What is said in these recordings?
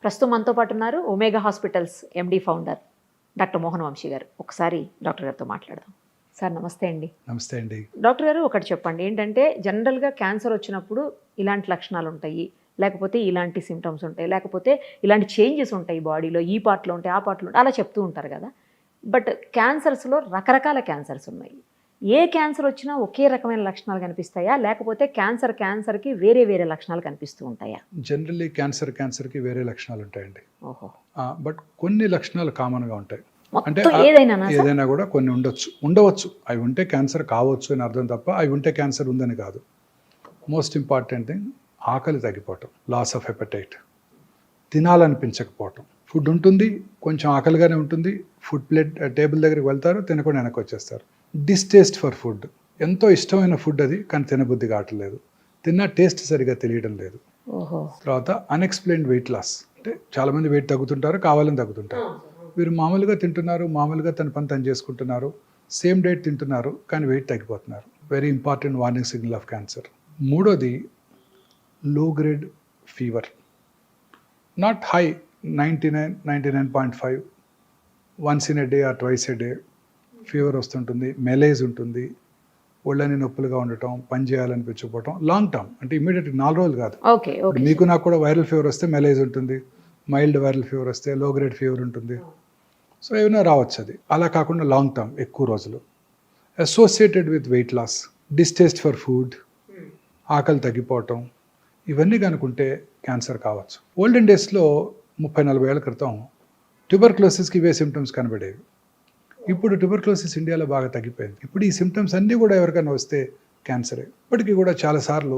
ప్రస్తుతం మనతో పాటు ఉన్నారు ఒమేగా హాస్పిటల్స్ ఎండి ఫౌండర్ డాక్టర్ మోహన్ వంశీ గారు. ఒకసారి డాక్టర్ గారితో మాట్లాడదాం. సార్ నమస్తే అండి. నమస్తే అండి. డాక్టర్ గారు ఒకటి చెప్పండి, ఏంటంటే జనరల్గా క్యాన్సర్ వచ్చినప్పుడు ఇలాంటి లక్షణాలు ఉంటాయి, లేకపోతే ఇలాంటి సిమ్టమ్స్ ఉంటాయి, లేకపోతే ఇలాంటి చేంజెస్ ఉంటాయి బాడీలో, ఈ పార్ట్లో ఉంటాయి ఆ పార్ట్లో ఉంటాయి, అలా చెప్తూ ఉంటారు కదా. బట్ క్యాన్సర్స్లో రకరకాల క్యాన్సర్స్ ఉన్నాయి. ఏ క్యాన్సర్ వచ్చినా ఒకే రకమైన లక్షణాలు కనిపిస్తాయా, లేకపోతే క్యాన్సర్కి వేరే వేరే లక్షణాలు కనిపిస్తూ ఉంటాయా? జనరల్లీ క్యాన్సర్కి వేరే లక్షణాలు ఉంటాయండి. ఓహో. బట్ కొన్ని లక్షణాలు కామన్గా ఉంటాయి. అంటే ఏదైనా కూడా కొన్ని ఉండవచ్చు. అవి ఉంటే క్యాన్సర్ కావచ్చు అని అర్థం తప్ప అవి ఉంటే క్యాన్సర్ ఉందని కాదు. మోస్ట్ ఇంపార్టెంట్ థింగ్ ఆకలి తగ్గిపోవటం, లాస్ ఆఫ్ హెపటైట్, తినాలనిపించకపోవటం. ఫుడ్ ఉంటుంది, కొంచెం ఆకలిగానే ఉంటుంది, ఫుడ్ ప్లేట్ టేబుల్ దగ్గరికి వెళ్తారు, తినకుండా వెనక్కి వచ్చేస్తారు. డిస్టేస్ట్ ఫర్ ఫుడ్, ఎంతో ఇష్టమైన ఫుడ్ అది, కానీ తినబుద్ధి కావట్లేదు, తిన్న టేస్ట్ సరిగా తెలియడం లేదు. తర్వాత అన్ఎక్స్ప్లెయిన్డ్ వెయిట్ లాస్, అంటే చాలామంది వెయిట్ తగ్గుతుంటారు, కావాలని తగ్గుతుంటారు. వీరు మామూలుగా తింటున్నారు, మామూలుగా తన పని తను చేసుకుంటున్నారు, సేమ్ డైట్ తింటున్నారు, కానీ వెయిట్ తగ్గిపోతున్నారు. Very important warning signal of cancer. మూడోది లో grade fever, not high, 99.5, once in a day or twice a day fever వస్తుంటుంది, మెలేజ్ ఉంటుంది, ఒళ్ళని నొప్పులుగా ఉండటం, పని చేయాలనిపించకపోవటం, లాంగ్ టర్మ్, అంటే ఇమీడియట్ 4 రోజులు కాదు. మీకు నాకు కూడా వైరల్ ఫీవర్ వస్తే మెలేజ్ ఉంటుంది, మైల్డ్ వైరల్ ఫీవర్ వస్తే లో గ్రేడ్ ఫీవర్ ఉంటుంది. సో ఏమైనా రావచ్చు అది. అలా కాకుండా లాంగ్ టర్మ్, ఎక్కువ రోజులు, associated with weight loss, distaste for food, ఆకలి తగ్గిపోవటం, ఇవన్నీ కనుకుంటే క్యాన్సర్ కావచ్చు. ఓల్డెన్ డేస్లో 30-40 ఏళ్ల క్రితం ట్యూబర్క్లోసిస్కి ఇవే సిమ్టమ్స్ కనబడేవి. ఇప్పుడు ట్యూబర్క్లోసిస్ ఇండియాలో బాగా తగ్గిపోయింది. ఇప్పుడు ఈ సిమ్టమ్స్ అన్నీ కూడా ఎవరికైనా వస్తే క్యాన్సరే. ఇప్పటికీ కూడా చాలాసార్లు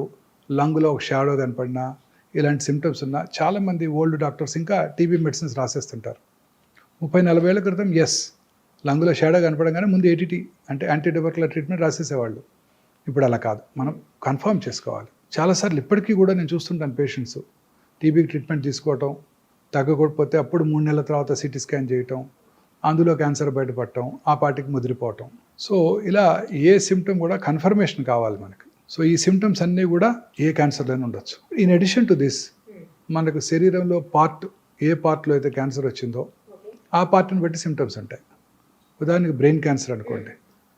లంగ్లో ఒక షాడో కనపడినా, ఇలాంటి సిమ్టమ్స్ ఉన్నా చాలామంది ఓల్డ్ డాక్టర్స్ ఇంకా టీబీ మెడిసిన్స్ రాసేస్తుంటారు. 30-40 ఏళ్ల క్రితం లంగ్లో షాడో కనపడగానే ముందు ఏటీటీ అంటే యాంటీ ట్యూబర్కులర్ ట్రీట్మెంట్ రాసేసేవాళ్ళు. ఇప్పుడు అలా కాదు, మనం కన్ఫర్మ్ చేసుకోవాలి. చాలాసార్లు ఇప్పటికీ కూడా నేను చూస్తుంటాను, పేషెంట్స్ టీబీకి ట్రీట్మెంట్ తీసుకోవటం, తగ్గకపోతే అప్పుడు 3 నెలల తర్వాత సిటీ స్కాన్ చేయటం, అందులో క్యాన్సర్ బయటపడటం, ఆ పార్టీకి ముదిరిపోవటం. సో ఇలా ఏ సిమ్టమ్ కూడా కన్ఫర్మేషన్ కావాలి మనకి. సో ఈ సిమ్టమ్స్ అన్నీ కూడా ఏ క్యాన్సర్లోనే ఉండొచ్చు. ఇన్ అడిషన్ టు దిస్, మనకు శరీరంలో ఏ పార్ట్లో అయితే క్యాన్సర్ వచ్చిందో ఆ పార్ట్ని బట్టి సిమ్టమ్స్ ఉంటాయి. ఉదాహరణకి బ్రెయిన్ క్యాన్సర్ అనుకోండి,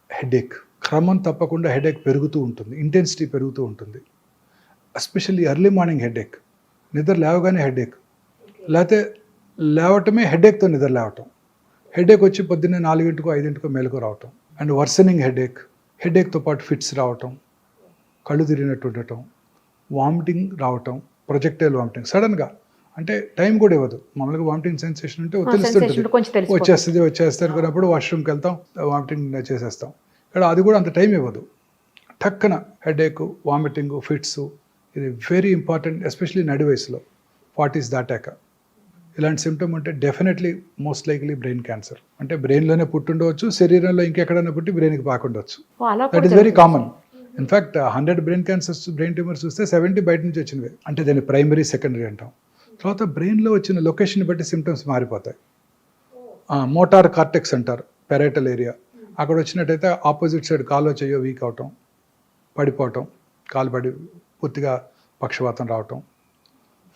హెడేక్, క్రమం తప్పకుండా హెడేక్ పెరుగుతూ ఉంటుంది, ఇంటెన్సిటీ పెరుగుతూ ఉంటుంది. ఎస్పెషల్లీ ఎర్లీ మార్నింగ్ హెడేక్, నిద్ర లేవగానే హెడేక్, లేకపోతే లేవటమే హెడేక్తో నిద్ర లేవటం, హెడేక్ వచ్చి పొద్దున్నే 4 5 మేలుకు రావటం, అండ్ వర్సనింగ్ హెడేక్తో పాటు ఫిట్స్ రావటం, కళ్ళు తిరిగినట్టు ఉండటం, వామిటింగ్ రావటం, ప్రొజెక్టైల్ వామిటింగ్ సడన్గా, అంటే టైం కూడా ఇవ్వదు. మామూలుగా వామిటింగ్ సెన్సేషన్ ఉంటే తెలుస్తుంటుంది, వచ్చేస్తే అనుకున్నప్పుడు వాష్రూమ్కి వెళ్తాం, వామిటింగ్ చేసేస్తాం. ఇక్కడ అది కూడా అంత టైం ఇవ్వదు. టక్కన హెడేక్, వామిటింగ్, ఫిట్స్, ఇది వెరీ ఇంపార్టెంట్, ఎస్పెషలీ నడి వయసులో 40s దాటాక. ఇలాంటి సిమ్టమ్ ఉంటే definitely most likely brain cancer. అంటే బ్రెయిన్లోనే పుట్టుండవచ్చు, శరీరంలో ఇంకెక్కడైనా పుట్టి బ్రెయిన్కి పాకుండవచ్చు. That is very common. In fact 100 brain cancers, brain tumours చూస్తే 70 బయట నుంచి వచ్చినవి. అంటే దాన్ని ప్రైమరీ, సెకండరీ అంటాం. తర్వాత బ్రెయిన్లో వచ్చిన లొకేషన్ బట్టి సిమ్టమ్స్ మారిపోతాయి. మోటార్ కార్టెక్స్ అంటారు, పెరైటల్ ఏరియా, అక్కడ వచ్చినట్టయితే ఆపోజిట్ సైడ్ కాల్లో చెయ్యో వీక్ అవటం, పడిపోవటం, కాలు పడి పూర్తిగా పక్షవాతం రావటం.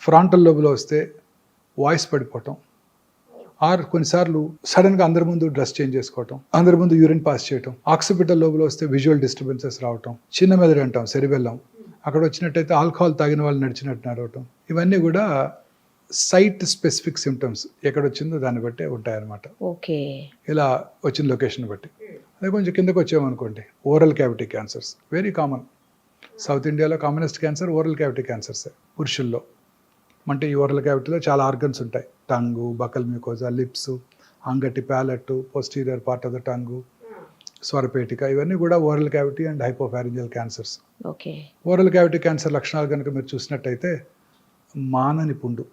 ఫ్రాంటల్ లోబులో వస్తే వాయిస్ పడిపోవటం, ఆర్ కొన్నిసార్లు సడన్గా అందరి ముందు డ్రెస్ చేంజ్ చేసుకోవటం, అందరి ముందు యూరిన్ పాస్ చేయటం. ఆక్సిపిటల్ లోబులో వస్తే విజువల్ డిస్టర్బెన్సెస్ రావటం. చిన్న మెదడు అంటాం, సెరిబెల్లం, అక్కడ వచ్చినట్టయితే ఆల్కహాల్ తాగిన వాళ్ళు నడిచినట్టు నడవటం. ఇవన్నీ కూడా సైట్ స్పెసిఫిక్ సిమ్టమ్స్, ఎక్కడ వచ్చిందో దాన్ని బట్టే ఉంటాయన్నమాట. ఓకే, ఇలా వచ్చిన లొకేషన్ బట్టి. అదే కొంచెం కిందకు వచ్చామనుకోండి, oral cavity cancers very common. South ఇండియాలో కామనెస్ట్ క్యాన్సర్ ఓరల్ క్యావిటీ క్యాన్సర్సే పురుషుల్లో. అంటే ఈ ఓరల్ క్యావిటీలో చాలా ఆర్గన్స్ ఉంటాయి, టంగు, బకల్ మ్యూకోజా, లిప్స్, అంగటి, palate, posterior part of the tongue, స్వరపేటిక, ఇవన్నీ కూడా oral cavity and hypopharyngeal cancers. Okay. Oral cavity cancer లక్షణాలు కనుక మీరు చూసినట్టయితే, మానని పుండు,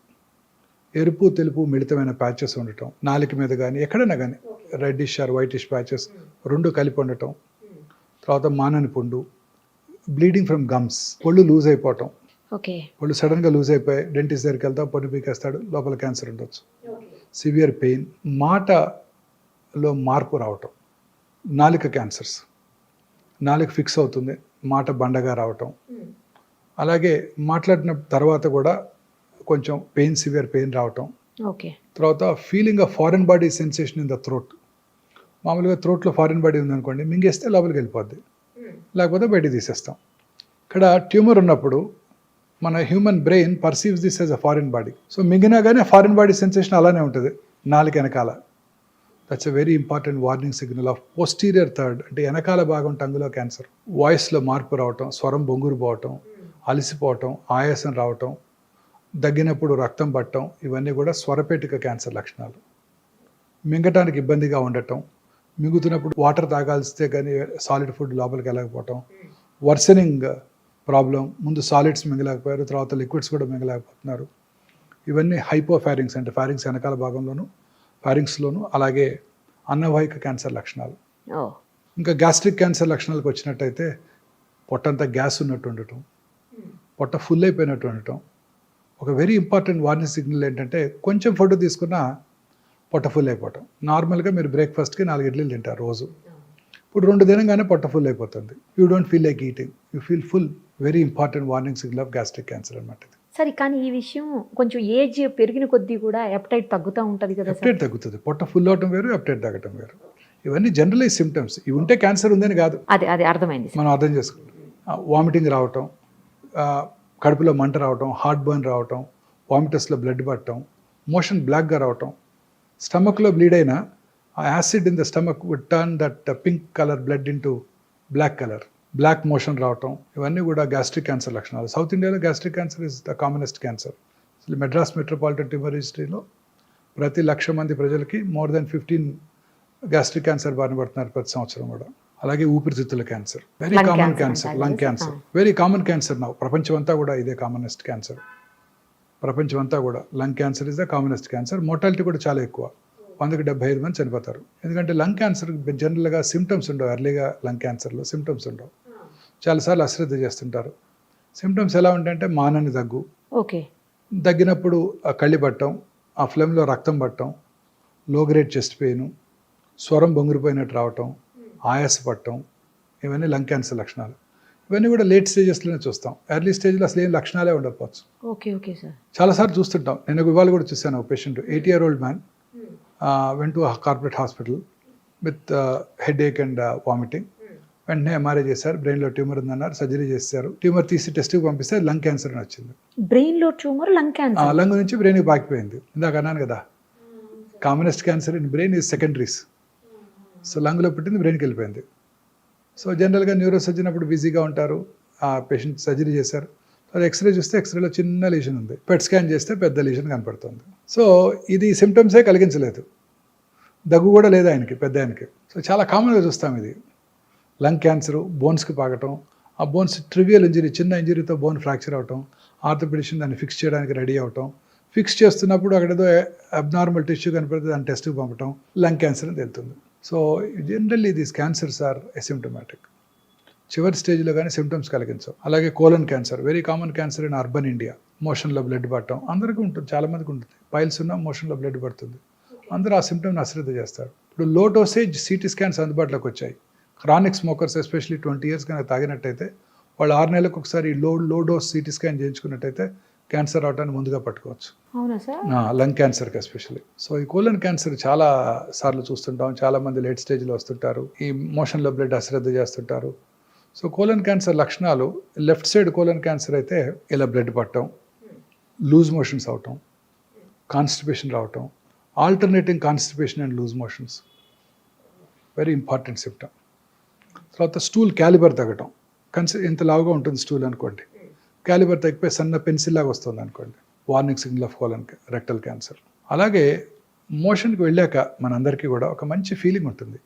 ఎరుపు తెలుపు మిళితమైన ప్యాచెస్ ఉండటం, నాలుక మీద కానీ ఎక్కడైనా కానీ రెడ్డిష్ ఆర్ వైటిష్ ప్యాచెస్ 2 కలిపి ఉండటం. తర్వాత మానని పుండు, బ్లీడింగ్ ఫ్రమ్ గమ్స్, ఒళ్ళు లూజ్ అయిపోవటం. ఒళ్ళు సడన్గా లూజ్ అయిపోయి డెంటిస్ట్ దగ్గరికి వెళ్తాం, పొన్ను పీకేస్తాడు, లోపల క్యాన్సర్ ఉండొచ్చు. సివియర్ పెయిన్, మాటలో మార్పు రావటం, నాలుక క్యాన్సర్స్, నాలుక ఫిక్స్ అవుతుంది, మాట బండగా రావటం. అలాగే మాట్లాడిన తర్వాత కూడా కొంచెం సివియర్ పెయిన్ రావటం, ఓకే. తర్వాత feeling of foreign body sensation in the throat. మామూలుగా థ్రోట్లో ఫారెన్ బాడీ ఉందనుకోండి, మింగేస్తే లోపలికి వెళ్ళిపోద్ది, లేకపోతే బయటికి తీసేస్తాం. ఇక్కడ ట్యూమర్ ఉన్నప్పుడు మన human brain perceives this as a foreign body. So మింగినా కానీ ఫారిన్ బాడీ సెన్సేషన్ అలానే ఉంటుంది నాలుగు వెనకాల. That's a very important warning signal of posterior third, అంటే వెనకాల భాగం టంగులో క్యాన్సర్. వాయిస్లో మార్పు రావటం, స్వరం బొంగురు పోవటం, అలసిపోవటం, ఆయాసం రావటం, దగ్గినప్పుడు రక్తం పట్టడం, ఇవన్నీ కూడా స్వరపేటిక క్యాన్సర్ లక్షణాలు. మింగటానికి ఇబ్బందిగా ఉండటం, మింగుతున్నప్పుడు వాటర్ తాగాల్స్తే కానీ సాలిడ్ ఫుడ్ లోపలికి వెళ్ళకపోవటం, వర్సనింగ్ ప్రాబ్లం, ముందు సాలిడ్స్ మింగలేకపోయారు, తర్వాత లిక్విడ్స్ కూడా మింగలేకపోతున్నారు. ఇవన్నీ హైపోఫారింగ్స్, అంటే ఫారింగ్స్ వెనకాల భాగంలోను ఫారింగ్స్లోను, అలాగే అన్నవాహిక క్యాన్సర్ లక్షణాలు. ఇంకా గ్యాస్ట్రిక్ క్యాన్సర్ లక్షణాలకు వచ్చినట్టయితే పొట్టంతా గ్యాస్ ఉన్నట్టు ఉండటం, పొట్ట ఫుల్ అయిపోయినట్టు ఉండటం. ఒక వెరీ ఇంపార్టెంట్ వార్నింగ్ సిగ్నల్ ఏంటంటే కొంచెం ఫుడ్ తీసుకున్నా పొట్ట ఫుల్ అయిపోవటం. నార్మల్గా మీరు బ్రేక్ఫాస్ట్కి 4 ఇడ్లీలు తింటారు రోజు, ఇప్పుడు 2 తినగానే పొట్ట ఫుల్ అయిపోతుంది. You don't feel like eating, you feel full. Very important warning signal of gastric cancer అనమాట. సరే, కానీ ఈ విషయం కొంచెం ఏజ్ పెరిగిన కొద్దీ కూడా ఎప్టైట్ తగ్గుతూ ఉంటుంది కదా? ఎప్టైట్ తగ్గుతుంది, పొట్ట ఫుల్ అవటం వేరు, ఎప్టైట్ తగ్గటం వేరు. ఇవన్నీ జనరలైజ్ సిమ్టమ్స్. ఇవి ఉంటే క్యాన్సర్ ఉందని కాదు, అదే అర్థమైంది. మనం అర్థం చేసుకుంటాం. వామిటింగ్ రావటం, కడుపులో మంట రావటం, హార్ట్ బర్న్ రావటం, వామిటస్లో బ్లడ్ పట్టడం, మోషన్ బ్లాక్గా రావటం, స్టమక్లో బ్లీడ్ అయినా ఆ acid in the stomach would turn that pink colour blood into black colour, black motion రావటం, ఇవన్నీ కూడా గ్యాస్ట్రిక్ క్యాన్సర్ లక్షణాలు. సౌత్ ఇండియాలో gastric cancer is the commonest cancer. Madras metropolitan tumour రిజిస్ట్రీలో ప్రతి 1,00,000 మంది ప్రజలకి మోర్ దెన్ 15 గ్యాస్ట్రిక్ క్యాన్సర్ బారిన పడుతున్నారు ప్రతి సంవత్సరం కూడా. అలాగే ఊపిరితిత్తుల cancer, very common cancer. Lung cancer, very common cancer now. ప్రపంచం అంతా కూడా ఇదే కామనెస్ట్ క్యాన్సర్. ప్రపంచం అంతా కూడా lung cancer is the commonest cancer. Mortality కూడా చాలా ఎక్కువ, 100కి 75 మంది చనిపోతారు. ఎందుకంటే లంగ్ క్యాన్సర్ జనరల్గా సిమ్టమ్స్ ఉండవు. ఎర్లీగా లంగ్ క్యాన్సర్లో సిమ్టమ్స్ ఉండవు, చాలాసార్లు అశ్రద్ధ చేస్తుంటారు. సిమ్టమ్స్ ఎలా ఉంటాయంటే మానని దగ్గు, ఓకే, దగ్గినప్పుడు కళ్ళి పట్టడం, ఆ ఫ్లెమ్లో రక్తం పట్టడం, లో గ్రేడ్ చెస్ట్ పెయిన్, స్వరం బొంగురిపోయినట్టు రావటం, ఆయాస పట్టడం, ఇవన్నీ లంగ్ క్యాన్సర్ లక్షణాలు. ఇవన్నీ కూడా లేట్ స్టేజెస్లోనే చూస్తాం. ఎర్లీ స్టేజ్లో అసలు ఏం లక్షణాలే ఉండకపోవచ్చు. Okay okay sir. చాలాసార్లు చూస్తుంటాం. నేను ఇవాళ కూడా చూశాను ఒక patient, 80-year-old man, went to corporate hospital with headache and vomiting. వెంటనే ఎంఆర్ఐ చేశారు, బ్రెయిన్లో ట్యూమర్ ఉందన్నారు, సర్జరీ చేశారు. ట్యూమర్ తీసి టెస్ట్కి పంపిస్తే లంగ్ క్యాన్సర్ అని వచ్చింది. బ్రెయిన్లో ట్యూమర్, లంగ్ క్యాన్సర్, లంగ్ నుంచి బ్రెయిన్కి పాకిపోయింది. ఇందాక అన్నాను కదా, commonest cancer in brain is secondaries. So లంగ్లో పుట్టింది బ్రెయిన్కి వెళ్ళిపోయింది. సో జనరల్గా న్యూరో సర్జన్ అప్పుడు బిజీగా ఉంటారు. ఆ పేషెంట్ సర్జరీ చేశారు, అది ఎక్స్రే చూస్తే ఎక్స్రేలో చిన్న లీషన్ ఉంది, పెట్ స్కాన్ చేస్తే పెద్ద లీషన్ కనపడుతుంది. సో ఇది సిమ్టమ్సే కలిగించలేదు, దగ్గు కూడా లేదు ఆయనకి, పెద్ద ఆయనకి. సో చాలా కామన్గా చూస్తాం ఇది. లంగ్ క్యాన్సరు, బోన్స్కి పాకటం, ఆ బోన్స్ ట్రివియల్ ఇంజరీ, చిన్న ఇంజరీతో బోన్ ఫ్రాక్చర్ అవటం, ఆర్థోపెడిషన్ దాన్ని ఫిక్స్ చేయడానికి రెడీ అవటం, ఫిక్స్ చేస్తున్నప్పుడు అక్కడేదో అబ్నార్మల్ టిష్యూ కనపడితే దాన్ని టెస్ట్కి పంపటం, లంగ్ క్యాన్సర్ అని తెలుస్తుంది. So generally these cancers are asymptomatic. చివరి స్టేజ్లో కానీ సిమ్టమ్స్ కలిగించవు. అలాగే colon cancer, very common cancer in urban India. మోషన్లో బ్లడ్ పట్టడం అందరికీ ఉంటుంది, చాలామందికి ఉంటుంది. పైల్స్ ఉన్న మోషన్లో బ్లడ్ పడుతుంది, అందరూ ఆ సిమ్టమ్ని అశ్రద్ధ చేస్తారు. ఇప్పుడు లో డోసేజ్ సిటీ స్కాన్స్ అందుబాటులోకి వచ్చాయి. క్రానిక్ స్మోకర్స్ ఎస్పెషల్లీ 20 years కనుక తాగినట్టయితే వాళ్ళు 6 నెలలకు ఒకసారి లో డోస్ సిటీ స్కాన్ చేయించుకున్నట్టయితే క్యాన్సర్ రావడానికి ముందుగా పట్టుకోవచ్చు. అవునా సార్? లంగ్ క్యాన్సర్కి ఎస్పెషల్లీ. సో ఈ కోలన్ క్యాన్సర్ చాలా సార్లు చూస్తుంటాం, చాలామంది లేట్ స్టేజ్లో వస్తుంటారు, ఈ మోషన్లో బ్లడ్ అశ్రద్ధ చేస్తుంటారు. సో కోలన్ క్యాన్సర్ లక్షణాలు, లెఫ్ట్ సైడ్ కోలన్ క్యాన్సర్ అయితే ఇలా బ్లడ్ పట్టడం, లూజ్ మోషన్స్ అవటం, కాన్స్టిపేషన్ రావటం, alternating constipation and loose motions, very important symptom. తర్వాత స్టూల్ క్యాలిబర్ తగ్గటం, ఇంత లావుగా ఉంటుంది స్టూల్ అనుకోండి, క్యాలిబర్ తగ్గిపోయి సన్న పెన్సిల్ లాగా వస్తుంది అనుకోండి, warning signal of colon rectal cancer. అలాగే మోషన్కి వెళ్ళాక మనందరికీ కూడా ఒక మంచి ఫీలింగ్ ఉంటుంది,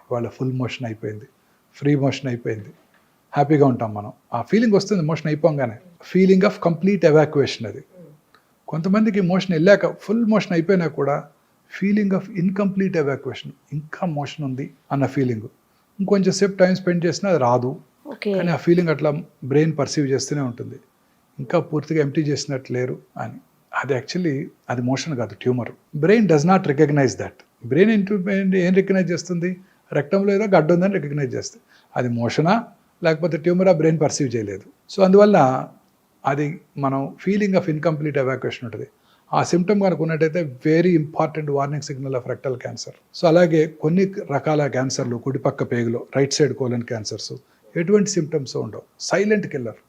ఇవాళ ఫుల్ మోషన్ అయిపోయింది, ఫ్రీ మోషన్ అయిపోయింది, హ్యాపీగా ఉంటాం మనం. ఆ ఫీలింగ్ వస్తుంది మోషన్ అయిపోగానే, ఫీలింగ్ ఆఫ్ కంప్లీట్ ఎవాక్యుయేషన్. అది కొంతమందికి మోషన్ వెళ్ళాక ఫుల్ మోషన్ అయిపోయినా కూడా ఫీలింగ్ ఆఫ్ ఇన్కంప్లీట్ ఎవాక్యుయేషన్, ఇంకా మోషన్ ఉంది అన్న ఫీలింగ్. ఇంకొంచెం సేపు టైం స్పెండ్ చేసినా అది రాదు, కానీ ఆ ఫీలింగ్ అట్లా బ్రెయిన్ పర్సీవ్ చేస్తూనే ఉంటుంది, ఇంకా పూర్తిగా ఎంప్టీ చేసినట్టు లేరు అని. అది యాక్చువల్లీ అది మోషన్ కాదు, tumour. Brain does not recognise that. Brain ఏం రికగ్నైజ్ చేస్తుంది? రెక్టంలో ఏదో గడ్డ ఉందని రికగ్నైజ్ చేస్తుంది. అది మోషనా లేకపోతే ట్యూమరా బ్రెయిన్ పర్సీవ్ చేయలేదు. సో అందువల్ల అది మనం ఫీలింగ్ ఆఫ్ ఇన్కంప్లీట్ ఎవాక్యుయేషన్ ఉంటుంది. ఆ సిమ్టమ్ కనుక ఉన్నట్టయితే very important warning signal of rectal cancer. So అలాగే కొన్ని రకాల క్యాన్సర్లు కుడిపక్క పేగులో రైట్ సైడ్ కోలన్ క్యాన్సర్స్ ఎటువంటి సిమ్టమ్స్ ఉండవు, సైలెంట్ కిల్లర్.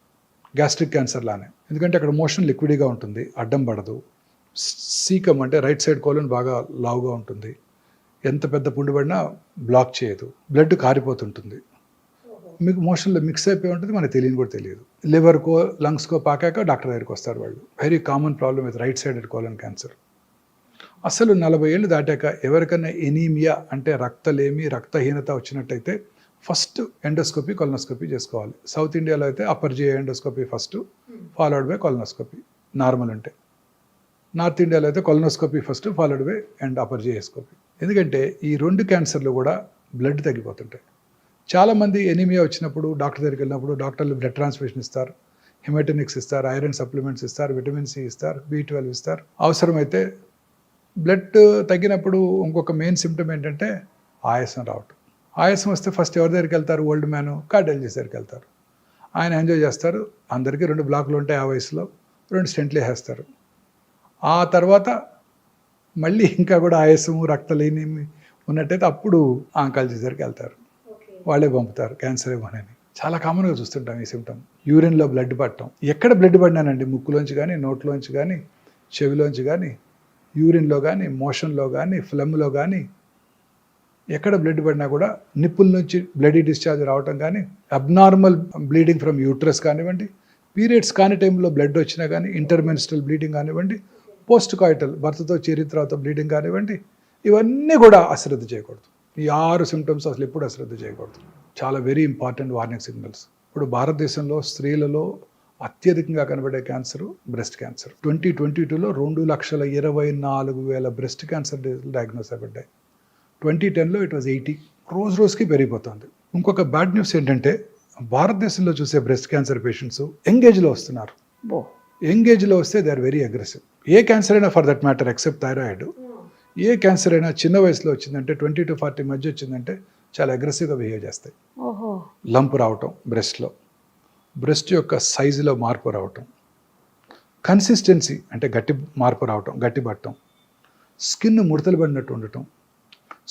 గ్యాస్ట్రిక్ క్యాన్సర్ లానే, ఎందుకంటే అక్కడ మోషన్ లిక్విడ్గా ఉంటుంది, అడ్డం పడదు. సీకమ్ అంటే రైట్ సైడ్ కోలన్ బాగా లావుగా ఉంటుంది, ఎంత పెద్ద పుండు పడినా బ్లాక్ చేయదు, బ్లడ్ కారిపోతుంటుంది, మీకు మోషన్లో మిక్స్ అయిపోయి ఉంటుంది, మనకు తెలియని కూడా తెలియదు. లివర్కో లంగ్స్కో పాకాక డాక్టర్ దగ్గరికి వస్తారు వాళ్ళు. Very common problem with right sided colon cancer. అసలు 40 ఏళ్ళు దాటాక ఎవరికైనా ఎనీమియా అంటే రక్తలేమి రక్తహీనత వచ్చినట్టయితే ఫస్ట్ ఎండోస్కోపీ కొలనోస్కోపీ చేసుకోవాలి. సౌత్ ఇండియాలో అయితే upper GI endoscopy first, followed by colonoscopy normal ఉంటే. నార్త్ ఇండియాలో అయితే colonoscopy first, followed by and upper GI scopy. ఎందుకంటే ఈ 2 క్యాన్సర్లు కూడా బ్లడ్ తగ్గిపోతుంటాయి. చాలామంది ఎనీమియా వచ్చినప్పుడు డాక్టర్ దగ్గరికి వెళ్ళినప్పుడు డాక్టర్లు బ్లడ్ ట్రాన్స్ఫ్యూషన్ ఇస్తారు, హిమటోనిక్స్ ఇస్తారు, ఐరన్ సప్లిమెంట్స్ ఇస్తారు, విటమిన్ సి ఇస్తారు, B12 ఇస్తారు. అవసరమైతే బ్లడ్ తగ్గినప్పుడు ఇంకొక మెయిన్ సిమ్టమ్ ఏంటంటే ఆయాసం రావటం. ఆయాసం వస్తే ఫస్ట్ ఎవరి దగ్గరికి వెళ్తారు? ఓల్డ్ మ్యాన్ కార్డియాలజిస్ట్ దగ్గరికి వెళ్తారు. ఆయన ఎంజాయ్ చేస్తారు, అందరికీ 2 బ్లాకులు ఉంటాయి ఆ వయసులో, 2 స్టెంట్లు వేసేస్తారు. ఆ తర్వాత మళ్ళీ ఇంకా కూడా ఆయాసము రక్తలేని ఉన్నట్టయితే అప్పుడు ఆంకాలజీ దగ్గరికి వెళ్తారు, వాళ్ళే పంపుతారు క్యాన్సర్ ఏమోనని. చాలా కామన్గా చూస్తుంటాం ఈ సిమ్టమ్. యూరిన్లో బ్లడ్ పట్టడం. ఎక్కడ బ్లడ్ పడినానండి, ముక్కులోంచి కానీ, నోట్లోంచి కానీ, చెవిలోంచి కానీ, యూరిన్లో కానీ, మోషన్లో కానీ, ఫ్లమ్లో కానీ, ఎక్కడ బ్లడ్ పడినా కూడా నిప్పుల నుంచి బ్లడీ డిశ్చార్జ్ రావటం కానీ, అబ్నార్మల్ బ్లీడింగ్ ఫ్రమ్ యూట్రస్ కానివ్వండి, పీరియడ్స్ కాని టైంలో బ్లడ్ వచ్చినా కానీ, ఇంటర్మెన్స్ట్రల్ బ్లీడింగ్ కానివ్వండి, పోస్ట్ కాయిటల్ భర్తతో చేరిన తర్వాత బ్లీడింగ్ కానివ్వండి, ఇవన్నీ కూడా అశ్రద్ధ చేయకూడదు. ఈ 6 సిమ్టమ్స్ అసలు ఎప్పుడు అశ్రద్ధ చేయకూడదు. చాలా వెరీ ఇంపార్టెంట్ వార్నింగ్ సిగ్నల్స్. ఇప్పుడు భారతదేశంలో స్త్రీలలో అత్యధికంగా కనబడే క్యాన్సర్ బ్రెస్ట్ క్యాన్సర్. 2022లో 2,24,000 బ్రెస్ట్ క్యాన్సర్ డయాగ్నోస్ అయ్యాయి. 2010లో ఇట్ వాజ్ 80. రోజుకి పెరిగిపోతుంది. ఇంకొక బ్యాడ్ న్యూస్ ఏంటంటే భారతదేశంలో చూసే బ్రెస్ట్ క్యాన్సర్ పేషెంట్స్ యంగేజ్లో వస్తున్నారు. యంగేజ్లో వస్తే దే ఆర్ వెరీ అగ్రెసివ్. ఏ క్యాన్సర్ అయినా for that matter except thyroid, ఏ క్యాన్సర్ అయినా చిన్న వయసులో వచ్చిందంటే 20 to 40 మధ్య వచ్చిందంటే చాలా అగ్రెసివ్గా బిహేవ్ చేస్తాయి. లంప్ రావటం బ్రెస్ట్లో, బ్రెస్ట్ యొక్క సైజులో మార్పు రావటం, కన్సిస్టెన్సీ అంటే గట్టి మార్పు రావటం, గట్టి పట్టడం, స్కిన్ ముడతలు పడినట్టు ఉండటం,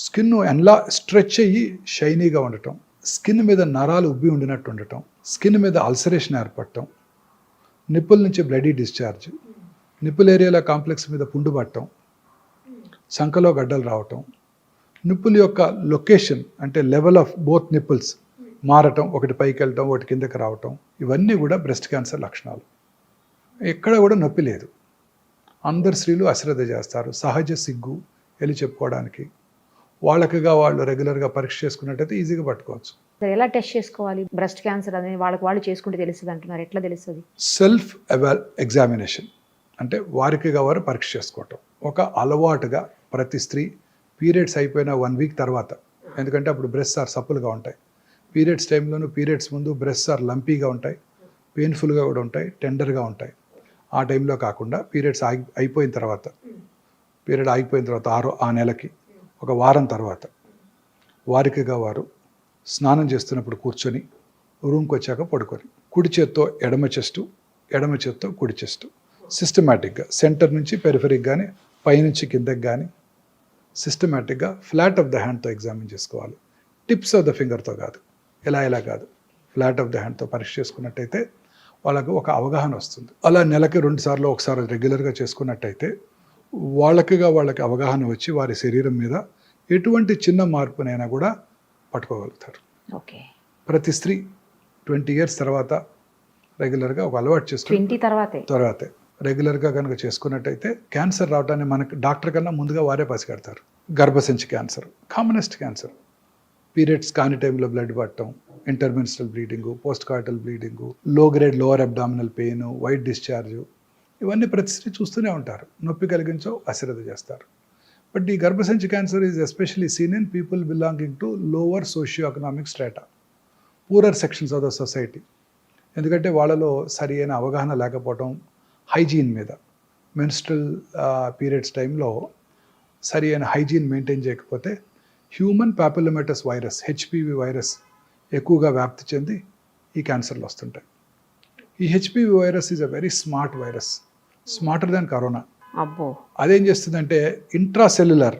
స్కిన్ ఎలా స్ట్రెచ్ అయ్యి షైనీగా ఉండటం, స్కిన్ మీద నరాలు ఉబ్బి ఉండినట్టు ఉండటం, స్కిన్ మీద అల్సరేషన్ ఏర్పడటం, నిప్పుల నుంచి బ్లడీ డిశ్చార్జ్, నిప్పుల్ ఏరియాల కాంప్లెక్స్ మీద పుండు పట్టడం, సంకలో గడ్డలు రావటం, నిప్పుల యొక్క లొకేషన్ అంటే లెవెల్ ఆఫ్ బోత్ నిప్పుల్స్ మారటం, ఒకటి పైకి వెళ్ళటం ఒకటి కిందకి రావటం, ఇవన్నీ కూడా బ్రెస్ట్ క్యాన్సర్ లక్షణాలు. ఎక్కడ కూడా నొప్పి లేదు. అందరు స్త్రీలు అశ్రద్ధ చేస్తారు, సహజ సిగ్గు వెళ్ళి చెప్పుకోవడానికి. వాళ్ళకిగా వాళ్ళు రెగ్యులర్గా పరీక్ష చేసుకున్నట్టయితే ఈజీగా పట్టుకోవచ్చు. ఎలా టెస్ట్ చేసుకోవాలి బ్రెస్ట్ క్యాన్సర్ అనేది? వాళ్ళు చేసుకుంటే తెలుస్తుంది అంటున్నారు, ఎట్లా తెలుస్తుంది? సెల్ఫ్ ఎగ్జామినేషన్ అంటే వారికిగా వారు పరీక్ష చేసుకోవటం ఒక అలవాటుగా ప్రతి స్త్రీ పీరియడ్స్ అయిపోయిన 1 వీక్ తర్వాత, ఎందుకంటే అప్పుడు బ్రెస్ట్ ఆర్ సప్పులుగా ఉంటాయి. పీరియడ్స్ టైంలోనూ పీరియడ్స్ ముందు బ్రెస్ట్ ఆర్ లంపీగా ఉంటాయి, పెయిన్ఫుల్గా కూడా ఉంటాయి, టెండర్గా ఉంటాయి. ఆ టైంలో కాకుండా పీరియడ్స్ అయిపోయిన తర్వాత, పీరియడ్ ఆగిపోయిన తర్వాత ఆ నెలకి 1 వారం తర్వాత వారికిగా వారు స్నానం చేస్తున్నప్పుడు కూర్చొని రూమ్కి వచ్చాక పడుకొని కుడి చేత్తో ఎడమ చెస్టు, ఎడమ చేత్తో కుడి చెస్టు సిస్టమేటిక్గా సెంటర్ నుంచి పెరిఫెరిక్ కానీ పైనుంచి కిందకి కానీ సిస్టమేటిక్గా ఫ్లాట్ ఆఫ్ ద హ్యాండ్తో ఎగ్జామిన్ చేసుకోవాలి. టిప్స్ ఆఫ్ ద ఫింగర్తో కాదు, ఎలా కాదు, ఫ్లాట్ ఆఫ్ ద హ్యాండ్తో పరీక్ష చేసుకున్నట్టయితే వాళ్ళకు ఒక అవగాహన వస్తుంది. అలా నెలకి 2 సార్లు ఒకసారి రెగ్యులర్గా చేసుకున్నట్టయితే వాళ్ళకి అవగాహన వచ్చి వారి శరీరం మీద ఎటువంటి చిన్న మార్పునైనా కూడా పట్టుకోగలుగుతారు. ఓకే. ప్రతి స్త్రీ 20 years తర్వాత రెగ్యులర్గా ఒక అలవాటు చేసుకుని తర్వాతే రెగ్యులర్గా కనుక చేసుకున్నట్టయితే క్యాన్సర్ రావడాన్ని మనకు డాక్టర్ కన్నా ముందుగా వారే పసిగడతారు. గర్భసంచి క్యాన్సర్ కామనెస్ట్ క్యాన్సర్. పీరియడ్స్ కాని టైంలో బ్లడ్ పట్టడం, intermenstrual bleeding, post coital bleeding, low grade lower abdominal pain, white discharge, ఇవన్నీ ప్రతి స్త్రీ చూస్తూనే ఉంటారు. నొప్పి కలిగించో అశ్రద్ధ చేస్తారు. బట్ ఈ గర్భసంచి cancer is especially seen in people belonging to lower socio economic strata, poorer sections of the society. ఎందుకంటే వాళ్ళలో సరి అయిన అవగాహన లేకపోవడం, హైజీన్ మీద, మెన్స్ట్రల్ పీరియడ్స్ టైంలో సరి అయిన హైజీన్ మెయింటైన్ చేయకపోతే హ్యూమన్ పాపిలోమేటస్ వైరస్ HPV వైరస్ ఎక్కువగా వ్యాప్తి చెంది ఈ క్యాన్సర్లు వస్తుంటాయి. ఈ HPV virus is a very smart virus, smarter than corona. అబ్బో. అదేం చేస్తుందంటే ఇంట్రా సెల్యులర్,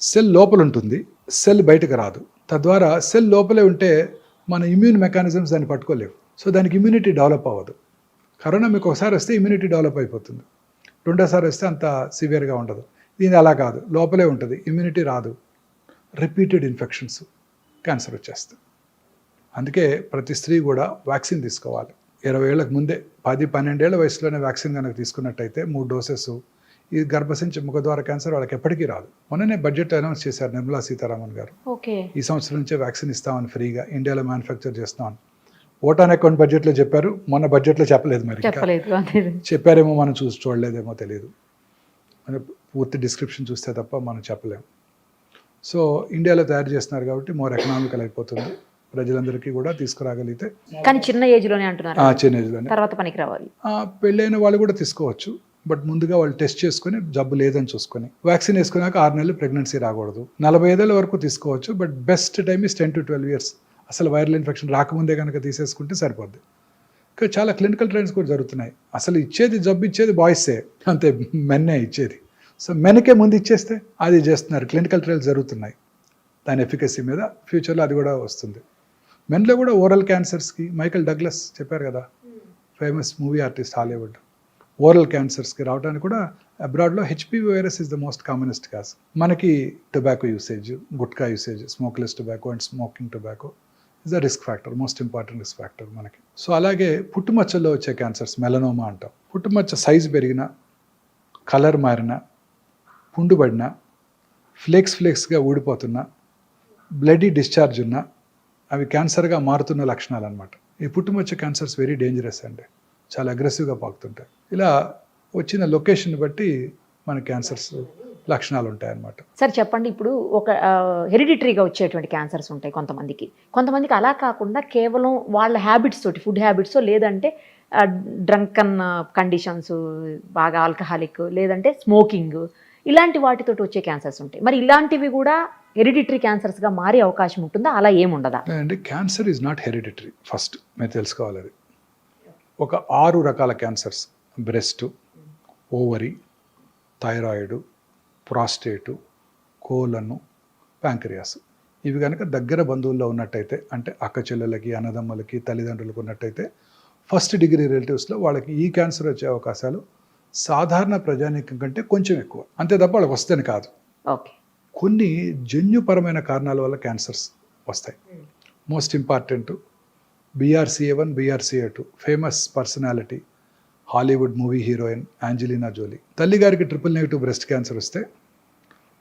సెల్ లోపల ఉంటుంది, సెల్ బయటకు రాదు. తద్వారా సెల్ లోపలే ఉంటే మన ఇమ్యూన్ మెకానిజమ్స్ దాన్ని పట్టుకోలేవు. సో దానికి ఇమ్యూనిటీ డెవలప్ అవ్వదు. కరోనా మీకు ఒకసారి వస్తే ఇమ్యూనిటీ డెవలప్ అయిపోతుంది, రెండోసారి వస్తే అంత సివియర్గా ఉండదు. దీని అలా కాదు, లోపలే ఉంటుంది, ఇమ్యూనిటీ రాదు, రిపీటెడ్ ఇన్ఫెక్షన్స్, క్యాన్సర్ వచ్చేస్తుంది. అందుకే ప్రతి స్త్రీ కూడా వ్యాక్సిన్ తీసుకోవాలి. 20 ఏళ్ళకు ముందే 10-12 ఏళ్ల వయసులోనే వ్యాక్సిన్ కనుక తీసుకున్నట్టయితే 3 డోసెస్ ఈ గర్భసంచి ముఖద్వార క్యాన్సర్ వాళ్ళకి ఎప్పటికీ రాదు. మొన్ననే బడ్జెట్ అనౌన్స్ చేశారు నిర్మలా సీతారామన్ గారు. ఈ సంవత్సరం నుంచే వ్యాక్సిన్ ఇస్తామని ఫ్రీగా ఇండియాలో మ్యానుఫ్యాక్చర్ చేస్తామని ఓట్ ఆన్ అకౌంట్ బడ్జెట్లో చెప్పారు, మొన్న బడ్జెట్లో చెప్పలేదు. మరి చెప్పారేమో మనం చూడలేదేమో తెలియదు, పూర్తి డిస్క్రిప్షన్ చూస్తే తప్ప మనం చెప్పలేము. సో ఇండియాలో తయారు చేస్తున్నారు కాబట్టి మోర్ ఎకనామికల్ అయిపోతుంది, ప్రజలందరికీ కూడా తీసుకురాగలిగితే. కానీ చిన్న ఏజ్లోనే అంటున్నారు, చిన్న ఏజ్లోనే, తర్వాత పనికి రావాలి. పెళ్ళైన వాళ్ళు కూడా తీసుకోవచ్చు, బట్ ముందుగా వాళ్ళు టెస్ట్ చేసుకుని జబ్బు లేదని చూసుకొని వ్యాక్సిన్ వేసుకున్నాక 6 నెలలు ప్రెగ్నెన్సీ రాకూడదు. 45 ఏళ్ళ వరకు తీసుకోవచ్చు, but best time is 10 to 12 years. అసలు వైరల్ ఇన్ఫెక్షన్ రాకముందే కనుక తీసేసుకుంటే సరిపోద్ది. ఇంకా చాలా క్లినికల్ ట్రయల్స్ కూడా జరుగుతున్నాయి. అసలు జబ్బు ఇచ్చేది బాయ్సే, అంతే, మెన్నే ఇచ్చేది. సో మెన్కే ముందు ఇచ్చేస్తే అది చేస్తున్నారు, క్లినికల్ ట్రయల్స్ జరుగుతున్నాయి దాని ఎఫికసీ మీద. ఫ్యూచర్లో అది కూడా వస్తుంది. మెన్లో కూడా ఓరల్ క్యాన్సర్స్కి మైకల్ డగ్లస్ చెప్పారు కదా, famous movie artist, Hollywood, oral క్యాన్సర్స్కి రావడానికి కూడా అబ్రాడ్లో HPV virus is the most commonest cause. మనకి tobacco usage, gutka usage, smokeless tobacco and smoking tobacco is the risk factor, most important risk factor మనకి. So అలాగే పుట్టుమచ్చల్లో వచ్చే క్యాన్సర్స్, మెలనోమా అంటాం. పుట్టుమచ్చ సైజు పెరిగిన, కలర్ మారిన, పుండుబడిన, ఫ్లేక్స్గా ఊడిపోతున్న, బ్లడీ డిశ్చార్జ్ ఉన్న, అవి క్యాన్సర్గా మారుతున్న లక్షణాలు అనమాట. ఈ పుట్టుమచ్చ క్యాన్సర్స్ వెరీ డేంజరస్ అండి, చాలా అగ్రెసివ్గా పాకుతుంటాయి. ఇలా వచ్చిన లొకేషన్ బట్టి మన క్యాన్సర్స్ లక్షణాలు ఉంటాయన్నమాట. సార్ చెప్పండి, ఇప్పుడు ఒక హెరిడిటరీగా వచ్చేటువంటి క్యాన్సర్స్ ఉంటాయి కొంతమందికి అలా కాకుండా కేవలం వాళ్ళ హ్యాబిట్స్ తోటి, ఫుడ్ హ్యాబిట్స్ లేదంటే డ్రంకన్ కండిషన్స్, బాగా ఆల్కహాలిక్, లేదంటే స్మోకింగ్, ఇలాంటి వాటితోటి వచ్చే క్యాన్సర్స్ ఉంటాయి. మరి ఇలాంటివి కూడా హెరిడిటరీ క్యాన్సర్స్గా మారే అవకాశం ఉంటుందా, అలా ఏముండదా? అంటే cancer is not hereditary, first మీరు తెలుసుకోవాలి. అది ఒక 6 రకాల క్యాన్సర్స్: బ్రెస్ట్, ఓవరీ, థైరాయిడ్, ప్రాస్టేటు, కోలను, ప్యాంక్రియాస్. ఇవి కనుక దగ్గర బంధువుల్లో ఉన్నట్టయితే, అంటే అక్క చెల్లెలకి, అన్నదమ్ములకి, తల్లిదండ్రులకు ఉన్నట్టయితే, ఫస్ట్ డిగ్రీ రిలేటివ్స్లో వాళ్ళకి ఈ క్యాన్సర్ వచ్చే అవకాశాలు సాధారణ ప్రజానీకం కంటే కొంచెం ఎక్కువ. అంతే తప్ప వాళ్ళకి వస్తేనే కాదు. ఓకే. కొన్ని జన్యుపరమైన కారణాల వల్ల క్యాన్సర్స్ వస్తాయి. Most important BRCA1, BRCA2, famous personality, Hollywood movie heroine Angelina Jolie. తల్లిగారికి ట్రిపుల్-నెగటివ్ బ్రెస్ట్ క్యాన్సర్ వస్తే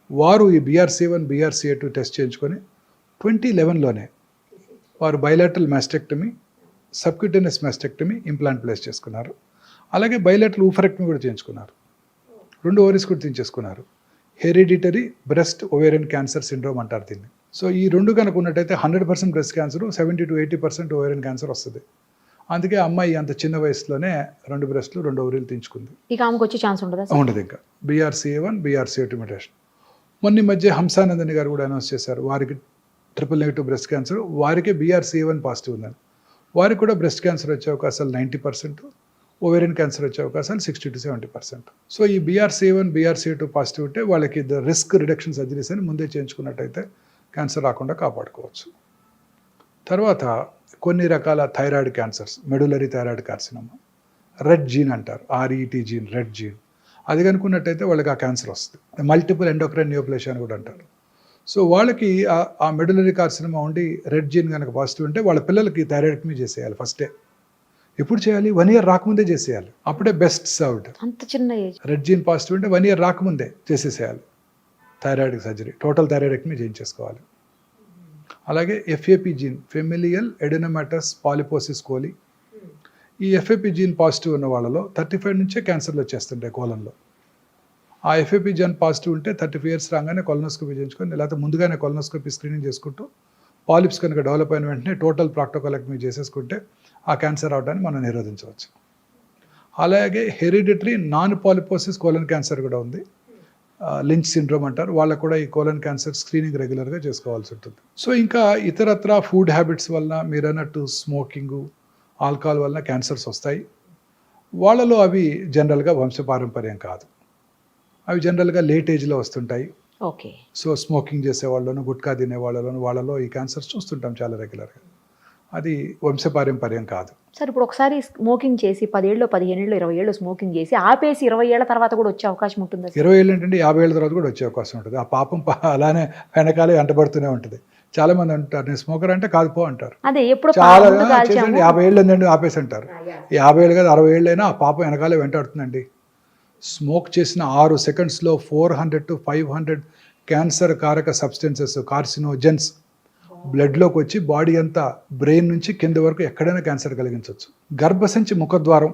వారు ఈ BRCA1, BRCA2 టెస్ట్ చేయించుకొని 2011లోనే వారు bilateral mastectomy, subcutaneous mastectomy, implant place చేసుకున్నారు. అలాగే బైలాటరల్ ఊఫరెక్టమీ కూడా చేయించుకున్నారు. 2 ఓవరీస్ కూడా తీయించేసుకున్నారు. Hereditary breast ovarian cancer syndrome అంటారు దీన్ని. సో ఈ 2 కనుక ఉన్నట్టయితే 100% breast cancer, 70 to 80% ovarian cancer వస్తుంది. అందుకే అమ్మాయి అంత చిన్న వయసులోనే 2 బ్రెస్ట్లు, 2 ఓవరీలు తీయించుకుంది. ఇక ఆమెకు వచ్చే ఛాన్స్ ఉండదా? ఉండదు. ఇంకా BRCA1, BRCA2 మ్యుటేషన్. మొన్న మధ్య హంసానందని గారు కూడా అనౌన్స్ చేశారు, వారికి ట్రిపుల్-నెగటివ్ బ్రెస్ట్ క్యాన్సర్, వారికే BRCA1 పాజిటివ్ ఉందని. వారికి కూడా బ్రెస్ట్ క్యాన్సర్ వచ్చే అవకాశాలు 90%, ఓవేరియన్ క్యాన్సర్ వచ్చే అవకాశాలు 60 to 70%. సో ఈ BRCA1, BRCA2 పాజిటివ్ ఉంటే వాళ్ళకి రిస్క్ రిడక్షన్ సర్జరీస్ అని ముందే చేయించుకున్నట్టయితే క్యాన్సర్ రాకుండా కాపాడుకోవచ్చు. తర్వాత కొన్ని రకాల thyroid cancers, medullary thyroid carcinoma, RET gene అంటారు, RET జీన్, రెడ్ జీన్, అది కనుక్కున్నట్టయితే వాళ్ళకి ఆ క్యాన్సర్ వస్తుంది. మల్టిపుల్ ఎండోక్రైన్ నియోప్లేషియా అని కూడా అంటారు. సో వాళ్ళకి ఆ మెడులరీ కార్సినోమా ఉండి రెడ్ జీన్ కనుక పాజిటివ్ ఉంటే వాళ్ళ పిల్లలకి థైరాయిడెక్టమీ చేసేయాలి ఫస్టే. ఎప్పుడు చేయాలి? 1 year రాకముందే చేసేయాలి, అప్పుడే బెస్ట్ సర్వ్డ్. అంత చిన్న ఏజ్. రెడ్ జీన్ పాజిటివ్ అంటే 1 year రాకముందే చేసేసేయాలి థైరాయిడ్ సర్జరీ, టోటల్ థైరాయిడెక్టమీ చేయించేసుకోవాలి. అలాగే FAP gene, familial adenomatous polyposis coli, ఈ FAP జీన్ పాజిటివ్ ఉన్న వాళ్ళలో 35 నుంచే క్యాన్సర్లు వచ్చేస్తుంటాయి కోలంలో. ఆ FAP జీన్ పాజిటివ్ ఉంటే 35 years రాగానే కొలనోస్కోపీ చేయించుకొని, లేకపోతే ముందుగానే కొలనోస్కోపీ స్క్రీనింగ్ చేసుకుంటూ పాలిప్స్ కనుక డెవలప్ అయిన వెంటనే టోటల్ ప్రాక్టోకోలెక్టమీ చేసేసుకుంటే ఆ క్యాన్సర్ అవడాన్ని మనం నిరోధించవచ్చు. అలాగే hereditary non polyposis colon cancer కూడా ఉంది, లించ్ సిండ్రోమ్ అంటారు. వాళ్ళకు కూడా ఈ కోలన్ క్యాన్సర్ స్క్రీనింగ్ రెగ్యులర్గా చేసుకోవాల్సి ఉంటుంది. సో ఇంకా ఇతరత్ర ఫుడ్ హ్యాబిట్స్ వలన, మీరు అన్నట్టు స్మోకింగ్, ఆల్కహాల్ వలన క్యాన్సర్స్ వస్తాయి. వాళ్ళలో అవి జనరల్గా వంశపారంపర్యం కాదు, అవి జనరల్గా లేట్ ఏజ్లో వస్తుంటాయి. ఓకే. సో స్మోకింగ్ చేసే వాళ్ళను, గుట్కా తినే వాళ్ళలో ఈ క్యాన్సర్స్ చూస్తుంటాం చాలా రెగ్యులర్గా. అది వంశపారంపర్యం కాదు. సార్ ఇప్పుడు ఒకసారి స్మోకింగ్ చేసి 10 ఏళ్ళు, 15 ఏళ్ళు, 20 ఏళ్ళు స్మోకింగ్ చేసి ఆపేసి 20 ఏళ్ల తర్వాత కూడా వచ్చే అవకాశం ఉంటుందా సార్? 20 ఏళ్ళు ఏంటంటే 50 ఏళ్ళ తర్వాత కూడా వచ్చే అవకాశం ఉంటుంది. ఆ పాపం అలానే వెనకాలే వెంటబడుతూనే ఉంటుంది. చాలా మంది అంటారు నేను స్మోకర్ అంటే కాదు పో అంటారు. అదే ఎప్పుడు చాలా చేసండి 50 ఏళ్ళు ఏంటంటే ఆపేసి అంటారు. 50 ఏళ్ళు కాదు 60 ఏళ్ళు అయినా ఆ పాపం వెనకాలే వెంటాడుతుందండి. స్మోక్ చేసిన 6 సెకండ్స్లో 400 to 500 క్యాన్సర్ కారక సబ్స్టెన్సెస్, కార్సినోజెన్స్ బ్లడ్లోకి వచ్చి బాడీ అంతా బ్రెయిన్ నుంచి కింద వరకు ఎక్కడైనా క్యాన్సర్ కలిగించవచ్చు. గర్భసంచి ముఖద్వారం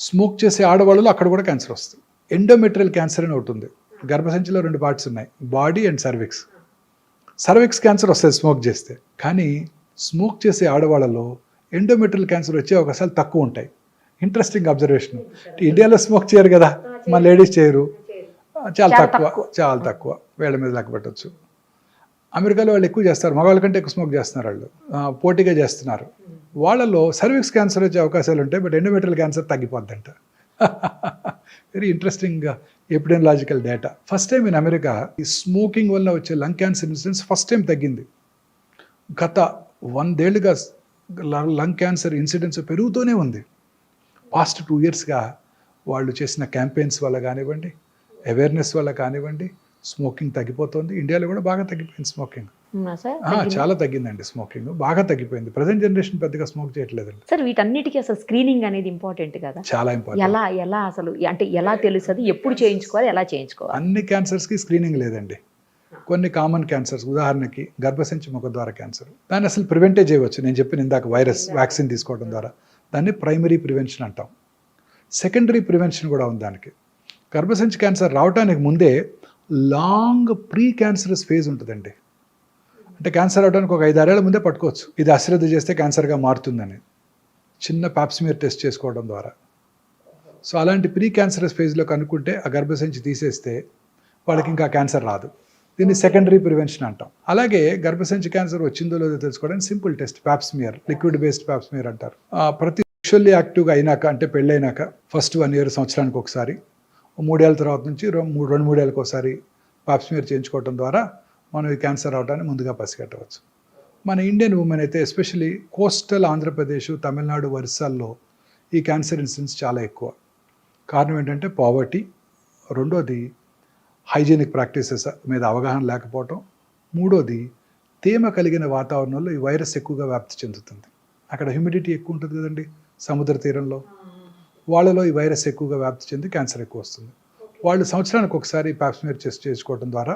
స్మోక్ చేసే ఆడవాళ్ళలో అక్కడ కూడా క్యాన్సర్ వస్తుంది. ఎండోమెట్రియల్ క్యాన్సర్ అని ఒకటి ఉంది. గర్భసంచిలో 2 పార్ట్స్ ఉన్నాయి, body and cervix. Cervix cancer వస్తుంది స్మోక్ చేస్తే, కానీ స్మోక్ చేసే ఆడవాళ్ళలో ఎండోమెట్రియల్ క్యాన్సర్ వచ్చే అవకాశాలు తక్కువ ఉంటాయి. Interesting observation. ఇండియాలో స్మోక్ చేయరు కదా, మా లేడీస్ చేయరు, చాలా తక్కువ వేళ్ళ మీద లెక్క పెట్టచ్చు. అమెరికాలో వాళ్ళు ఎక్కువ చేస్తారు, మగవాళ్ళ కంటే ఎక్కువ స్మోక్ చేస్తున్నారు, వాళ్ళు పోటీగా చేస్తున్నారు. వాళ్ళలో సర్విక్స్ క్యాన్సర్ వచ్చే అవకాశాలు ఉంటాయి, బట్ ఎండోమెట్రియల్ క్యాన్సర్ తగ్గిపోద్దంట. Very interesting epidemiological data. First time in America ఈ స్మోకింగ్ వల్ల వచ్చే lung cancer incidence first time తగ్గింది. గత 100 ఏళ్ళుగా లంగ్ క్యాన్సర్ ఇన్సిడెన్స్ పెరుగుతూనే ఉంది. పాస్ట్ 2 ఇయర్స్గా వాళ్ళు చేసిన క్యాంపెయిన్స్ వల్ల కానివ్వండి, అవేర్నెస్ వల్ల కానివ్వండి, స్మోకింగ్ తగ్గిపోతుంది. ఇండియాలో కూడా బాగా తగ్గిపోయింది స్మోకింగ్. చాలా తగ్గిందండి స్మోకింగ్, బాగా తగ్గిపోయింది. ప్రజెంట్ జనరేషన్ పెద్దగా స్మోక్ చేయట్లేదండి. సార్ వీటన్నిటికీ అసలు స్క్రీనింగ్ అనేది ఇంపార్టెంట్ కదా, చాలా ఇంపార్టెంట్. ఎలా అసలు అంటే ఎలా తెలుస్తుంది, ఎప్పుడు చేయించుకోవాలి, ఎలా చేయించుకోవాలి? అన్ని క్యాన్సర్స్కి స్క్రీనింగ్ లేదండి. కొన్ని కామన్ క్యాన్సర్స్, ఉదాహరణకి గర్భసంచి ముఖద్వార క్యాన్సర్, దాన్ని అసలు ప్రివెంటే చేయవచ్చు. నేను చెప్పిన ఇందాక వైరస్ వ్యాక్సిన్ తీసుకోవడం ద్వారా, దాన్ని ప్రైమరీ ప్రివెన్షన్ అంటాం. సెకండరీ ప్రివెన్షన్ కూడా ఉంది దానికి. గర్భసంచి క్యాన్సర్ రావడానికి ముందే లాంగ్ ప్రీ క్యాన్సరస్ ఫేజ్ ఉంటుందండి. అంటే క్యాన్సర్ అవడానికి ఒక 5-6 ఏళ్ల ముందే పట్టుకోవచ్చు, ఇది అశ్రద్ధ చేస్తే క్యాన్సర్గా మారుతుందని, చిన్న పాప్స్మియర్ టెస్ట్ చేసుకోవడం ద్వారా. సో అలాంటి ప్రీ క్యాన్సరస్ ఫేజ్లో కనుక్కుంటే ఆ గర్భసంచి తీసేస్తే వాళ్ళకి ఇంకా క్యాన్సర్ రాదు. దీన్ని సెకండరీ ప్రివెన్షన్ అంటాం. అలాగే గర్భసంచి క్యాన్సర్ వచ్చిందో లేదో తెలుసుకోవడానికి simple test Pap smear, liquid based Pap smear అంటారు. ప్రతి సెక్షువల్లీ యాక్టివ్గా అయినాక, అంటే పెళ్ళైనాక ఫస్ట్ 1 year సంవత్సరానికి ఒకసారి, 3 ఏళ్ళ తర్వాత నుంచి 2-3 ఏళ్ళకి ఒకసారి పాప్స్మియర్ చేయించుకోవడం ద్వారా మనం ఈ క్యాన్సర్ రావడాన్ని ముందుగా పసిగట్టవచ్చు. మన ఇండియన్ ఉమెన్ అయితే ఎస్పెషలీ కోస్టల్ ఆంధ్రప్రదేశ్, తమిళనాడు, ఒరిస్సాల్లో ఈ క్యాన్సర్ ఇన్సిడెన్స్ చాలా ఎక్కువ. కారణం ఏంటంటే పావర్టీ, రెండోది హైజీనిక్ ప్రాక్టీసెస్ మీద అవగాహన లేకపోవటం, మూడోది తేమ కలిగిన వాతావరణంలో ఈ వైరస్ ఎక్కువగా వ్యాప్తి చెందుతుంది. అక్కడ హ్యూమిడిటీ ఎక్కువ ఉంటుంది కదండి సముద్ర తీరంలో, వాళ్ళలో ఈ వైరస్ ఎక్కువగా వ్యాప్తి చెంది క్యాన్సర్ ఎక్కువ వస్తుంది. వాళ్ళు సంవత్సరానికి ఒకసారి పాప్స్మియర్ టెస్ట్ చేసుకోవడం ద్వారా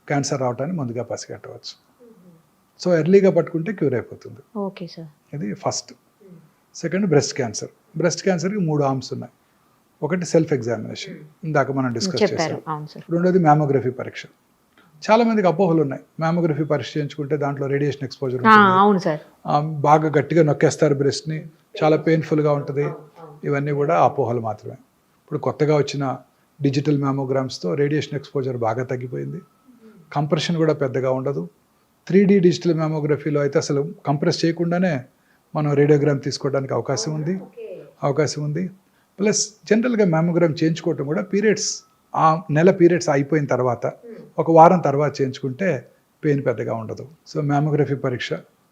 క్యాన్సర్ రావడాన్ని ముందుగా పసిగట్టవచ్చు. సో ఎర్లీగా పట్టుకుంటే క్యూర్ అయిపోతుంది. Okay sir. ఇది first. Second breast cancer. Breast క్యాన్సర్కి 3 ఆర్మ్స్ ఉన్నాయి. ఒకటి సెల్ఫ్ ఎగ్జామినేషన్, ఇందాక మనం డిస్కస్ చేసాం. రెండోది మ్యామోగ్రఫీ పరీక్ష. చాలా మందికి అపోహలు ఉన్నాయి, మ్యామోగ్రఫీ పరీక్ష చేయించుకుంటే దాంట్లో రేడియేషన్ ఎక్స్పోజర్ ఉంటుంది, బాగా గట్టిగా నొక్కేస్తారు బ్రెస్ట్ని, చాలా పెయిన్ఫుల్గా ఉంటుంది. ఇవన్నీ కూడా అపోహలు మాత్రమే. ఇప్పుడు కొత్తగా వచ్చిన డిజిటల్ మ్యామోగ్రామ్స్తో రేడియేషన్ ఎక్స్పోజర్ బాగా తగ్గిపోయింది, కంప్రెషన్ కూడా పెద్దగా ఉండదు. 3D డిజిటల్ మ్యామోగ్రఫీలో అయితే అసలు కంప్రెస్ చేయకుండానే మనం రేడియోగ్రామ్ తీసుకోవడానికి అవకాశం ఉంది. ప్లస్ జనరల్గా మ్యామోగ్రామ్ చేయించుకోవటం కూడా పీరియడ్స్, ఆ నెల పీరియడ్స్ అయిపోయిన తర్వాత 1 వారం తర్వాత చేయించుకుంటే పెయిన్ పెద్దగా ఉండదు. సో మ్యామోగ్రఫీ పరీక్ష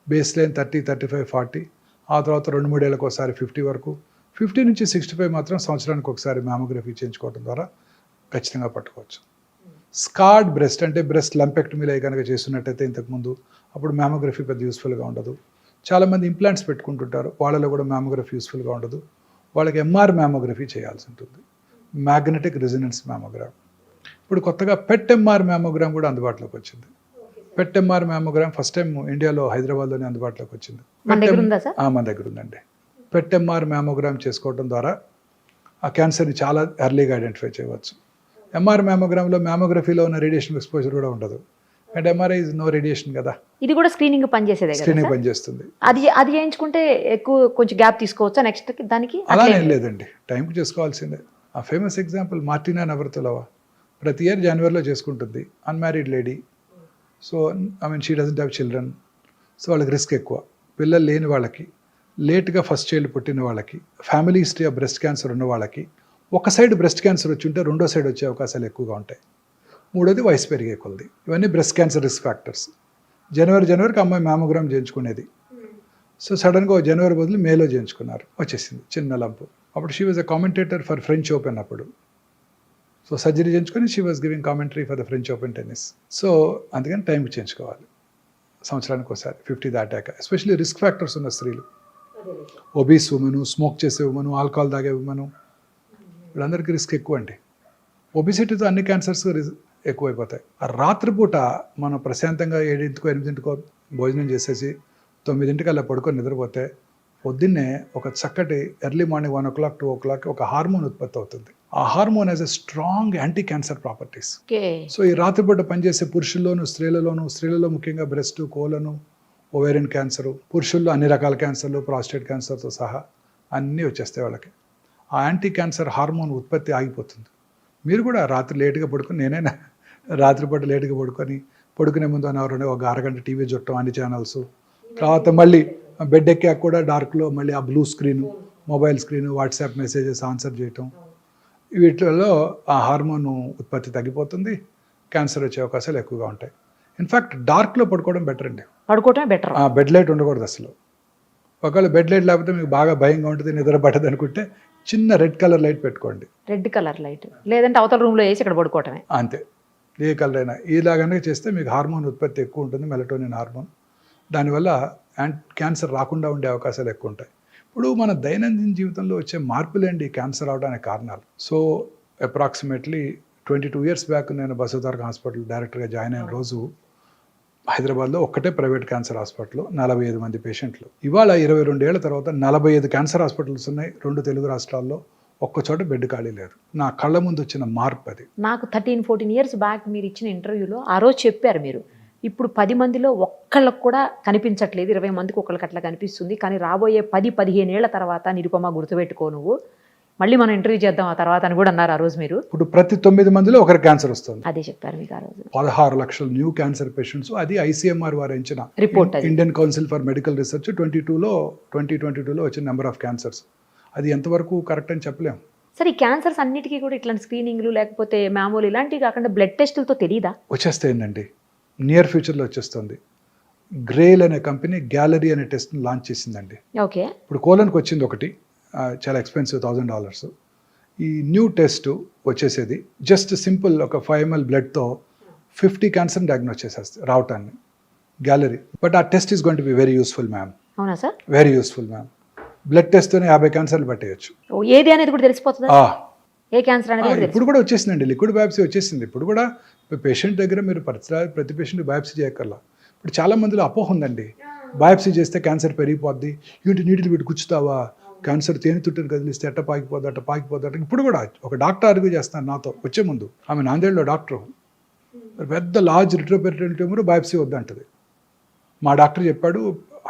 బేస్ లైన్ 30, 35, 40, ఆ తర్వాత 2-3 ఏళ్ళకి ఒకసారి 50 వరకు, 50 నుంచి 65 మాత్రం సంవత్సరానికి ఒకసారి మ్యామోగ్రఫీ చేయించుకోవడం ద్వారా ఖచ్చితంగా పట్టుకోవచ్చు. స్కార్డ్ బ్రెస్ట్, అంటే బ్రెస్ట్ లంపెక్టమీలో కనుక చేస్తున్నట్టయితే ఇంతకుముందు, అప్పుడు మ్యామోగ్రఫీ పెద్ద యూస్ఫుల్గా ఉండదు. చాలామంది ఇంప్లాంట్స్ పెట్టుకుంటుంటారు, వాళ్ళలో కూడా మ్యామోగ్రఫీ యూస్ఫుల్గా ఉండదు. వాళ్ళకి MR మ్యామోగ్రఫీ చేయాల్సి ఉంటుంది, మ్యాగ్నెటిక్ రెజొనెన్స్ మ్యామోగ్రామ్. ఇప్పుడు కొత్తగా పెట్ MR మ్యామోగ్రామ్ కూడా అందుబాటులోకి వచ్చింది. పెట్ MR మ్యామోగ్రామ్ ఫస్ట్ టైం ఇండియాలో హైదరాబాద్లోనే అందుబాటులోకి వచ్చింది. మన దగ్గర ఉందండి. పెట్ MR మ్యామోగ్రామ్ చేసుకోవడం ద్వారా ఆ క్యాన్సర్ని చాలా ఎర్లీగా ఐడెంటిఫై చేయవచ్చు. MR మ్యామోగ్రామ్లో మ్యామోగ్రఫీలో ఉన్న రేడియేషన్ ఎక్స్పోజర్ కూడా ఉండదు, and MRI is no radiation కదా. ఇది కూడా స్క్రీనింగ్ పనిచేస్తుంది. అది చేయించుకుంటే ఎక్కువ కొంచెం గ్యాప్ తీసుకోవచ్చా నెక్స్ట్ దానికి? అలానే లేదండి, టైంకి చేసుకోవాల్సిందే. ఆ ఫేమస్ ఎగ్జాంపుల్ మార్టినా నవరతులవా, ప్రతి ఇయర్ జనవరిలో చేసుకుంటుంది, unmarried lady. So she doesn't have children. So వాళ్ళకి రిస్క్ ఎక్కువ. పిల్లలు లేని వాళ్ళకి లేట్గా ఫస్ట్ చైల్డ్ పుట్టిన వాళ్ళకి, family history of breast cancer ఉన్న వాళ్ళకి, ఒక సైడ్ బ్రెస్ట్ క్యాన్సర్ వచ్చి ఉంటే రెండో సైడ్ వచ్చే అవకాశాలు ఎక్కువగా ఉంటాయి. మూడోది వయసు పెరిగే కొలది. ఇవన్నీ బ్రెస్ట్ క్యాన్సర్ రిస్క్ ఫ్యాక్టర్స్. జనవరికి అమ్మాయి మ్యామోగ్రామ్ చేయించుకునేది. సో సడన్గా జనవరి బదులు మేలో చేయించుకున్నారు, వచ్చేసింది చిన్న లంపు. అప్పుడు she was a commentator for French open అప్పుడు. సో సర్జరీ చేయించుకొని she was giving commentary for the French open tennis. So అందుకని టైంకి చేయించుకోవాలి, సంవత్సరానికి ఒకసారి 50 దాటాక. ఎస్పెషల్లీ రిస్క్ ఫ్యాక్టర్స్ ఉన్న స్త్రీలు, ఒబీస్ ఉమెను, స్మోక్ చేసే ఉమెను, ఆల్కహాల్ తాగే ఉమెను, వీళ్ళందరికీ రిస్క్ ఎక్కువ అండి. ఒబిసిటీతో అన్ని క్యాన్సర్స్ ఎక్కువైపోతాయి. ఆ రాత్రిపూట మనం ప్రశాంతంగా 7ంటికో 8ంటికో భోజనం చేసేసి 9ంటికి అలా పడుకొని నిద్రపోతే పొద్దున్నే ఒక చక్కటి ఎర్లీ మార్నింగ్ 1 o'clock 2 o'clock ఒక హార్మోన్ ఉత్పత్తి అవుతుంది. ఆ hormone has a strong anti cancer properties. So ఈ రాత్రిపూట పనిచేసే పురుషుల్లోనూ స్త్రీలలో ముఖ్యంగా బ్రెస్ట్, కోలను, ఓవేరియన్ క్యాన్సరు, పురుషుల్లో అన్ని రకాల క్యాన్సర్లు, ప్రాస్టేట్ క్యాన్సర్తో సహా అన్నీ వచ్చేస్తాయి వాళ్ళకి. ఆ యాంటీ క్యాన్సర్ హార్మోన్ ఉత్పత్తి ఆగిపోతుంది. మీరు కూడా రాత్రి లేటుగా పడుకొని, నేనైనా రాత్రిపూట లేటుగా పడుకునే ముందు ఒక అరగంట టీవీ చుట్టం, అన్ని ఛానల్స్, తర్వాత మళ్ళీ బెడ్ ఎక్కాక కూడా డార్క్లో మళ్ళీ ఆ blue screen, mobile screen, WhatsApp messages answer చేయటం, వీటిలో ఆ హార్మోన్ ఉత్పత్తి తగ్గిపోతుంది, క్యాన్సర్ వచ్చే అవకాశాలు ఎక్కువగా ఉంటాయి. ఇన్ఫ్యాక్ట్ డార్క్లో పడుకోవడం బెటర్ అండి. పడుకోవటమే బెటర్. బెడ్ లైట్ ఉండకూడదు అసలు. ఒకవేళ బెడ్ లైట్ లేకపోతే మీకు బాగా భయంగా ఉంటుంది, నిద్ర పట్టదు అనుకుంటే చిన్న రెడ్ కలర్ లైట్ పెట్టుకోండి. రెడ్ కలర్ లైట్, లేదంటే అవతల రూమ్లో వేసి ఇక్కడ పడుకోవటమే. అంతే, ఏ కలర్ అయినా. ఇలాగనే చేస్తే మీకు హార్మోన్ ఉత్పత్తి ఎక్కువ ఉంటుంది, మెలటోనిన్ హార్మోన్. దానివల్ల క్యాన్సర్ రాకుండా ఉండే అవకాశాలు ఎక్కువ ఉంటాయి. ఇప్పుడు మన దైనందిన జీవితంలో వచ్చే మార్పులేండి క్యాన్సర్ అవడానికి కారణాలు. సో అప్రాక్సిమేట్లీ 22 years బ్యాక్ నేను బసవతారక హాస్పిటల్ డైరెక్టర్గా జాయిన్ అయిన రోజు హైదరాబాద్లో ఒక్కటే ప్రైవేట్ క్యాన్సర్ హాస్పిటల్, 45 మంది పేషెంట్లు. ఇవాళ 22 ఏళ్ల తర్వాత 45 క్యాన్సర్ హాస్పిటల్స్ ఉన్నాయి 2 తెలుగు రాష్ట్రాల్లో. ఒక్కచోట బెడ్ ఖాళీ లేదు. నా కళ్ళ ముందు వచ్చిన మార్పు అది. నాకు 13-14 years బ్యాక్ మీరు ఇచ్చిన ఇంటర్వ్యూలో ఆ రోజు చెప్పారు మీరు, ఇప్పుడు 10 మందిలో ఒక్కళ్ళకు కూడా కనిపించట్లేదు, 20 మందికి ఒక్కళ్ళకి అట్లా కనిపిస్తుంది, కానీ రాబోయే 10-15 ఏళ్ల తర్వాత నిరుపమ గుర్తుపెట్టుకో నువ్వు, మళ్ళీ మనం ఇంటర్వ్యూ చేద్దాం ఆ తర్వాత అని కూడా అన్నారు ఆ రోజు మీరు. ఇప్పుడు ప్రతి 9 మందిలో ఒకరు క్యాన్సర్ వస్తుంది. అదే చెప్పారు మీకు ఆ రోజు. 16 లక్షల న్యూ క్యాన్సర్ పేషెంట్స్. అది ఐసీఎంఆర్ వారు ఇచ్చిన report, Indian council for medical research 2022లో వచ్చిన నెంబర్ ఆఫ్ క్యాన్సర్స్. అది ఎంతవరకు కరెక్ట్ అని చెప్పలేము. సరే, ఈ క్యాన్సర్స్ అన్నిటికీ కూడా ఇట్లాంటి స్క్రీనింగ్లు లేకపోతే మామూలు ఇలాంటివి కాకుండా బ్లడ్ టెస్టులతో తెలియదా? వచ్చేస్తాయండి, నియర్ ఫ్యూచర్లో వచ్చేస్తుంది. గ్రేల్ అనే కంపెనీ గ్యాలరీ అనే టెస్ట్ని లాంచ్ చేసిందండి. ఓకే. ఇప్పుడు కోలన్కి వచ్చింది ఒకటి, చాలా ఎక్స్పెన్సివ్, $1,000. ఈ న్యూ టెస్ట్ వచ్చేసేది జస్ట్ సింపుల్ ఒక 5 ml బ్లడ్తో 50 క్యాన్సర్ డయాగ్నోస్ చేసేస్తుంది రావటాన్ని, గ్యాలరీ. బట్ ఆ test is going to be very useful ma'am. అవునా sir? Very useful ma'am. Blood టెస్ట్తోనే 50 క్యాన్సర్లు పట్టేయచ్చు. ఏది అనేది కూడా తెలిసిపోతుంది, ఏ క్యాన్సర్ అనేది. ఇప్పుడు కూడా వచ్చేసిందండి, లిక్విడ్ బయాప్సీ వచ్చేసింది. ఇప్పుడు కూడా పేషెంట్ దగ్గర మీరు ప్రతి పేషెంట్ బయాప్సీ చేయక్కర్లా. ఇప్పుడు చాలా మందిలో అపోహ ఉందండి, బయాప్సీ చేస్తే క్యాన్సర్ పెరిగిపోద్ది, నీటిని పెట్టి కూర్చుతావా, క్యాన్సర్ తేనె తుట్టుని కదిలిస్తే అట్ట పాకిపోద్ది. ఇప్పుడు కూడా ఒక డాక్టర్ ఆర్గ్యూ చేస్తాను నాతో వచ్చే ముందు. ఆమె నాందేడ్లో డాక్టర్, పెద్ద లార్జ్ రిట్రోపెరిటోనియల్ ట్యూమర్, బయాప్సీ వద్దంటది. మా డాక్టర్ చెప్పాడు,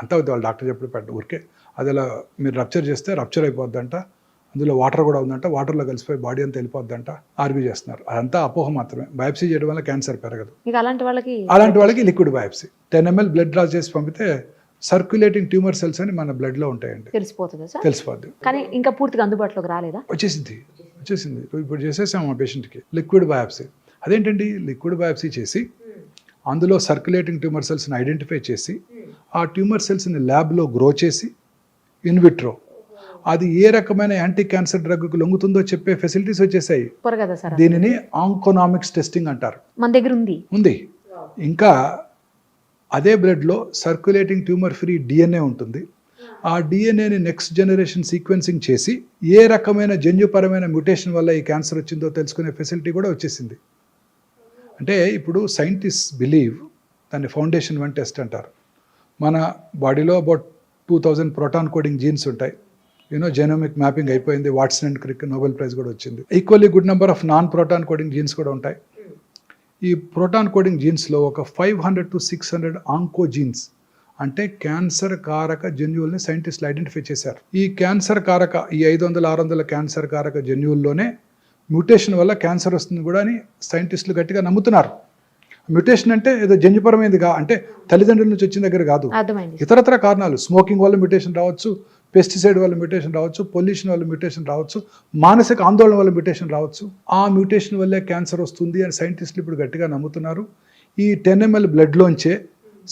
అంతా వద్దు, వాళ్ళ డాక్టర్ చెప్పాడు ఊరికే, అది అలా మీరు రప్చర్ చేస్తే రప్చర్ అయిపోద్దంట, అందులో వాటర్ కూడా ఉందంట, వాటర్లో కలిసిపోయి బాడీ అంతా వెళ్ళిపోద్దంట, ఆర్గ్యూ చేస్తున్నారు. అదంతా అపోహ మాత్రమే. బయాప్సీ చేయడం వల్ల క్యాన్సర్ పెరగదు. అలాంటి వాళ్ళకి liquid biopsy 10 ml blood draw చేసి పంపితే సర్క్యులేటింగ్ ట్యూమర్ సెల్స్ అని మన బ్లడ్ లో ఉంటాయండి, తెలిసిపోద్ది. కానీ ఇంకా పూర్తిగా అందుబాటులోకి రాలేదా? వచ్చేసింది. ఇప్పుడు చేసేసాము ఆ పేషెంట్కి లిక్విడ్ బయాప్సీ. అదేంటండి, లిక్విడ్ బయాప్సీ చేసి అందులో సర్క్యులేటింగ్ ట్యూమర్ సెల్స్ని ఐడెంటిఫై చేసి ఆ ట్యూమర్ సెల్స్ని ల్యాబ్లో గ్రో చేసి ఇన్విట్రో అది ఏ రకమైన యాంటీ క్యాన్సర్ డ్రగ్కు లొంగుతుందో చెప్పే ఫెసిలిటీస్ వచ్చేసాయి. దీనిని ఆంకోనామిక్స్ టెస్టింగ్ అంటారు. మన దగ్గర ఉంది. ఇంకా అదే బ్లడ్లో సర్క్యులేటింగ్ ట్యూమర్ ఫ్రీ డిఎన్ఏ ఉంటుంది. ఆ డిఎన్ఏని నెక్స్ట్ జనరేషన్ సీక్వెన్సింగ్ చేసి ఏ రకమైన జన్యుపరమైన మ్యూటేషన్ వల్ల ఈ క్యాన్సర్ వచ్చిందో తెలుసుకునే ఫెసిలిటీ కూడా వచ్చేసింది. అంటే ఇప్పుడు సైంటిస్ట్ బిలీవ్ దాన్ని ఫౌండేషన్ 1 టెస్ట్ అంటారు. మన బాడీలో అబౌట్ 2000 ప్రోటాన్ కోడింగ్ జీన్స్ ఉంటాయి. జెనోమిక్ మ్యాపింగ్ అయిపోయింది, Watson and Crick Nobel prize కూడా వచ్చింది. Equally good number of non proton coding jeans కూడా ఉంటాయి. ఈ ప్రోటాన్ కోడింగ్ జీన్స్లో ఒక 500 to 600 ఆంకోజీన్స్ అంటే క్యాన్సర్ కారక జన్యువుల్ని సైంటిస్టులు ఐడెంటిఫై చేశారు. ఈ క్యాన్సర్ కారక ఈ 500-600 క్యాన్సర్ కారక జన్యువుల్లోనే మ్యూటేషన్ వల్ల క్యాన్సర్ వస్తుంది కూడా అని సైంటిస్టులు గట్టిగా నమ్ముతున్నారు. మ్యూటేషన్ అంటే ఏదో జన్యుపరమైనదిగా, అంటే తల్లిదండ్రుల నుంచి వచ్చిన దగ్గర కాదు, ఇతరత్ర కారణాలు, స్మోకింగ్ వల్ల మ్యూటేషన్ రావచ్చు, పెస్టిసైడ్ వల్ల మ్యూటేషన్ రావచ్చు, పొల్యూషన్ వల్ల మ్యూటేషన్ రావచ్చు, మానసిక ఆందోళన వల్ల మ్యూటేషన్ రావచ్చు. ఆ మ్యూటేషన్ వల్లే క్యాన్సర్ వస్తుంది అని సైంటిస్టులు ఇప్పుడు గట్టిగా నమ్ముతున్నారు. ఈ 10 ml బ్లడ్లోంచే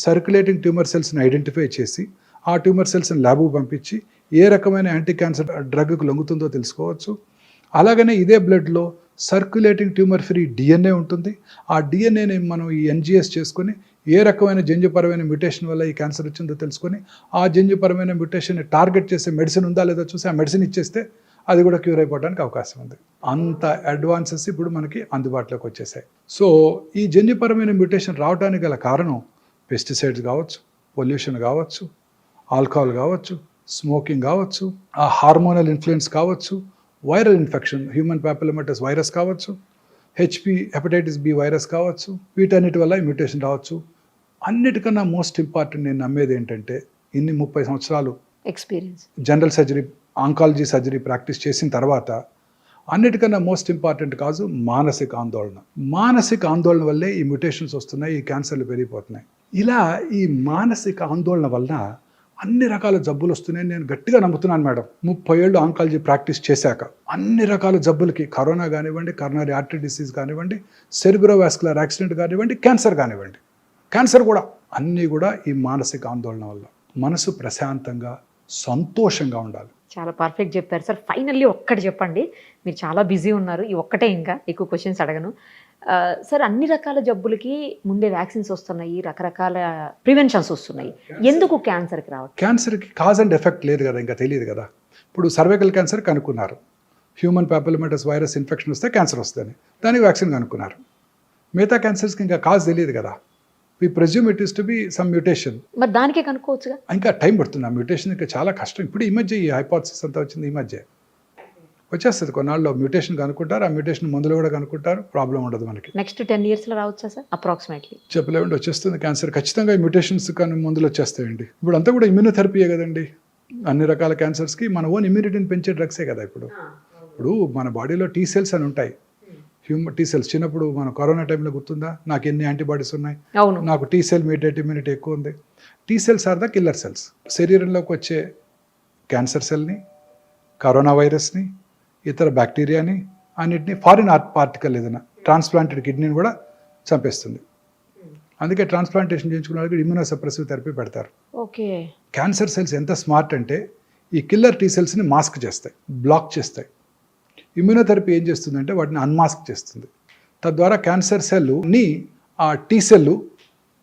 సర్క్యులేటింగ్ ట్యూమర్ సెల్స్ని ఐడెంటిఫై చేసి ఆ ట్యూమర్ సెల్స్ని ల్యాబ్కు పంపించి ఏ రకమైన యాంటీ క్యాన్సర్ డ్రగ్కు లొంగుతుందో తెలుసుకోవచ్చు. అలాగనే ఇదే బ్లడ్లో సర్క్యులేటింగ్ ట్యూమర్ ఫ్రీ డిఎన్ఏ ఉంటుంది. ఆ డిఎన్ఏని మనం ఈ ఎన్జిఎస్ చేసుకొని ఏ రకమైన జన్యుపరమైన మ్యూటేషన్ వల్ల ఈ క్యాన్సర్ వచ్చిందో తెలుసుకొని ఆ జన్యుపరమైన మ్యూటేషన్ని టార్గెట్ చేసే మెడిసిన్ ఉందా లేదా చూసి ఆ మెడిసిన్ ఇచ్చేస్తే అది కూడా క్యూర్ అయిపోవడానికి అవకాశం ఉంది. అంత అడ్వాన్సెస్ ఇప్పుడు మనకి అందుబాటులోకి వచ్చేసాయి. సో ఈ జన్యుపరమైన మ్యూటేషన్ రావడానికి గల కారణం పెస్టిసైడ్స్ కావచ్చు, పొల్యూషన్ కావచ్చు, ఆల్కహాల్ కావచ్చు, స్మోకింగ్ కావచ్చు, ఆ హార్మోనల్ ఇన్ఫ్లుయెన్స్ కావచ్చు, వైరల్ ఇన్ఫెక్షన్ హ్యూమన్ ప్యాపిలోమాటస్ వైరస్ కావచ్చు, హెపటైటిస్ బి వైరస్ కావచ్చు, వీటన్నిటి వల్ల ఈ మ్యూటేషన్ రావచ్చు. అన్నిటికన్నా మోస్ట్ ఇంపార్టెంట్ నేను నమ్మేది ఏంటంటే ఇన్ని 30 సంవత్సరాలు experience general surgery, oncology surgery practice చేసిన తర్వాత అన్నిటికన్నా మోస్ట్ ఇంపార్టెంట్ కాదు మానసిక ఆందోళన. మానసిక ఆందోళన వల్లే ఈ మ్యూటేషన్స్ వస్తున్నాయి, ఈ క్యాన్సర్లు పెరిగిపోతున్నాయి. ఇలా ఈ మానసిక ఆందోళన వలన అన్ని రకాల జబ్బులు వస్తున్నాయని నేను గట్టిగా నమ్ముతున్నాను మేడం. 30 ఏళ్ళు ఆంకాలజీ ప్రాక్టీస్ చేశాక అన్ని రకాల జబ్బులకి, కరోనా కానివ్వండి, కరోనరీ ఆర్టరీ డిసీజ్ కానివ్వండి, సెరిబ్రోవాస్కులర్ యాక్సిడెంట్ కానివ్వండి, క్యాన్సర్ కానివ్వండి, క్యాన్సర్ కూడా అన్నీ కూడా ఈ మానసిక ఆందోళన వల్ల. మనసు ప్రశాంతంగా సంతోషంగా ఉండాలి. చాలా పర్ఫెక్ట్ చెప్పారు సార్. ఫైనల్లీ ఒక్కటి చెప్పండి, మీరు చాలా బిజీ ఉన్నారు, ఈ ఒక్కటే, ఇంకా ఎక్కువ క్వశ్చన్స్ అడగను. సార్, అన్ని రకాల జబ్బులకి ముందే వ్యాక్సిన్స్ వస్తున్నాయి, రకరకాల ప్రివెన్షన్స్ వస్తున్నాయి, ఎందుకు క్యాన్సర్కి రావట్లేదు? క్యాన్సర్కి కాజ్ అండ్ ఎఫెక్ట్ లేదు కదా, ఇంకా తెలియదు కదా. ఇప్పుడు సర్వైకల్ క్యాన్సర్ కనుక్కున్నారు, హ్యూమన్ ప్యాపిలోమాటస్ వైరస్ ఇన్ఫెక్షన్ వస్తే క్యాన్సర్ వస్తుందని దానికి వ్యాక్సిన్ కనుక్కున్నారు. మిగతా క్యాన్సర్స్కి ఇంకా కాజ్ తెలియదు కదా. We presume it is to be some mutation. మరి దానికే కనుక్కోవచ్చుగా. ఇంకా టైం పడుతుంది. ఆ మ్యూటేషన్ ఇంకా చాలా కష్టం. ఇప్పుడు ఈ మధ్య ఈ హైపోథసిస్ అంతా వచ్చింది, ఈ మధ్య వచ్చేస్తుంది. కొన్నాళ్ళు మ్యూటేషన్ కనుక్కుంటారు, ఆ మ్యూటేషన్ మందులు కూడా కనుక్కుంటారు, ప్రాబ్లం ఉండదు మనకి. నెక్స్ట్ 10 yearsలో రావచ్చా సార్ అప్రాక్సిమేట్లీ? చెప్పలేమండి, వచ్చేస్తుంది క్యాన్సర్ ఖచ్చితంగా. ఈ మ్యూటేషన్స్ కానీ మందులు వచ్చేస్తాయండి. ఇప్పుడు అంతా కూడా ఇమ్యూనోథెరపీయే కదండి. అన్ని రకాల క్యాన్సర్స్కి మన ఓన్ ఇమ్యూనిటీని పెంచే డ్రగ్సే కదా. ఇప్పుడు మన బాడీలో టీ సెల్స్ అని ఉంటాయి, హ్యూమన్ టీ సెల్స్. చిన్నప్పుడు మన కరోనా టైంలో గుర్తుందా, నాకు ఎన్ని యాంటీబాడీస్ ఉన్నాయి, నాకు టీ సెల్ మీడియేట్ ఇమ్యూనిటీ ఎక్కువ ఉంది. T cells are the killer cells. శరీరంలోకి వచ్చే క్యాన్సర్ సెల్ని, కరోనా వైరస్ని, ఇతర బ్యాక్టీరియాని, అన్నిటిని, ఫారిన్ పార్టికల్ ఏదైనా ట్రాన్స్ప్లాంటెడ్ కిడ్నీని కూడా చంపేస్తుంది. అందుకే ట్రాన్స్ప్లాంటేషన్ చేయించుకున్న వాళ్ళకి ఇమ్యూనోసప్రెసివ్ థెరపీ పెడతారు. ఓకే. క్యాన్సర్ సెల్స్ ఎంత స్మార్ట్ అంటే ఈ కిల్లర్ టీ సెల్స్ని మాస్క్ చేస్తాయి, బ్లాక్ చేస్తాయి. ఇమ్యూనోథెరపీ ఏం చేస్తుందంటే వాటిని అన్మాస్క్ చేస్తుంది. తద్వారా క్యాన్సర్ సెల్ని ఆ టీ సెల్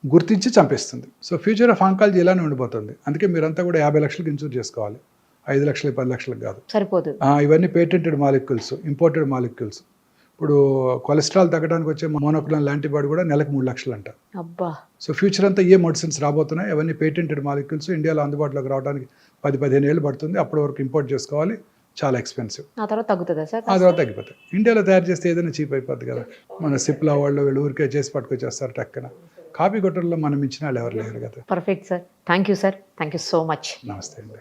గుర్తించి చంపేస్తుంది. సో ఫ్యూచర్ ఆఫ్ ఆంకాలజీ ఇలానే ఉండిపోతుంది. అందుకే మీరంతా కూడా 50 లక్షలకు ఇన్సూర్ చేసుకోవాలి, 5 లక్షలు 10 లక్షలకు కాదు, సరిపోదు. ఇవన్నీ పేటెంటెడ్ మాలిక్యూల్స్, ఇంపోర్టెడ్ మాలిక్యూల్స్. ఇప్పుడు కొలెస్ట్రాల్ తగ్గడానికి వచ్చే మోనోక్లోనల్ యాంటీబాడీ కూడా నెలకు 3 లక్షలు అంట. అబ్బా. సో ఫ్యూచర్ అంతా ఏ మెడిసిన్స్ రాబోతున్నాయి, అవన్నీ పేటెంటెడ్ మాలిక్యూల్స్. ఇండియాలో అందుబాటులోకి రావడానికి 10-15 ఏళ్ళు పడుతుంది. అప్పటి వరకు ఇంపోర్ట్ చేసుకోవాలి, చాలా ఎక్స్పెన్సివ్. ఆ తర్వాత తగ్గుతుందా సార్? ఆ తర్వాత తగ్గిపోతాయి. ఇండియాలో తయారు చేస్తే ఏదైనా చీప్ అయిపోద్ది కదా. మన సిప్లా వాళ్ళు వీళ్ళు ఊరికే చేసి పట్టుకొచ్చేస్తారు టక్కన. కాపీ కొట్టడంలో మనం ఇచ్చిన వాళ్ళు ఎవరు లేరు కదా. Perfect sir, thank you sir, thank you so much. నమస్తే అండి.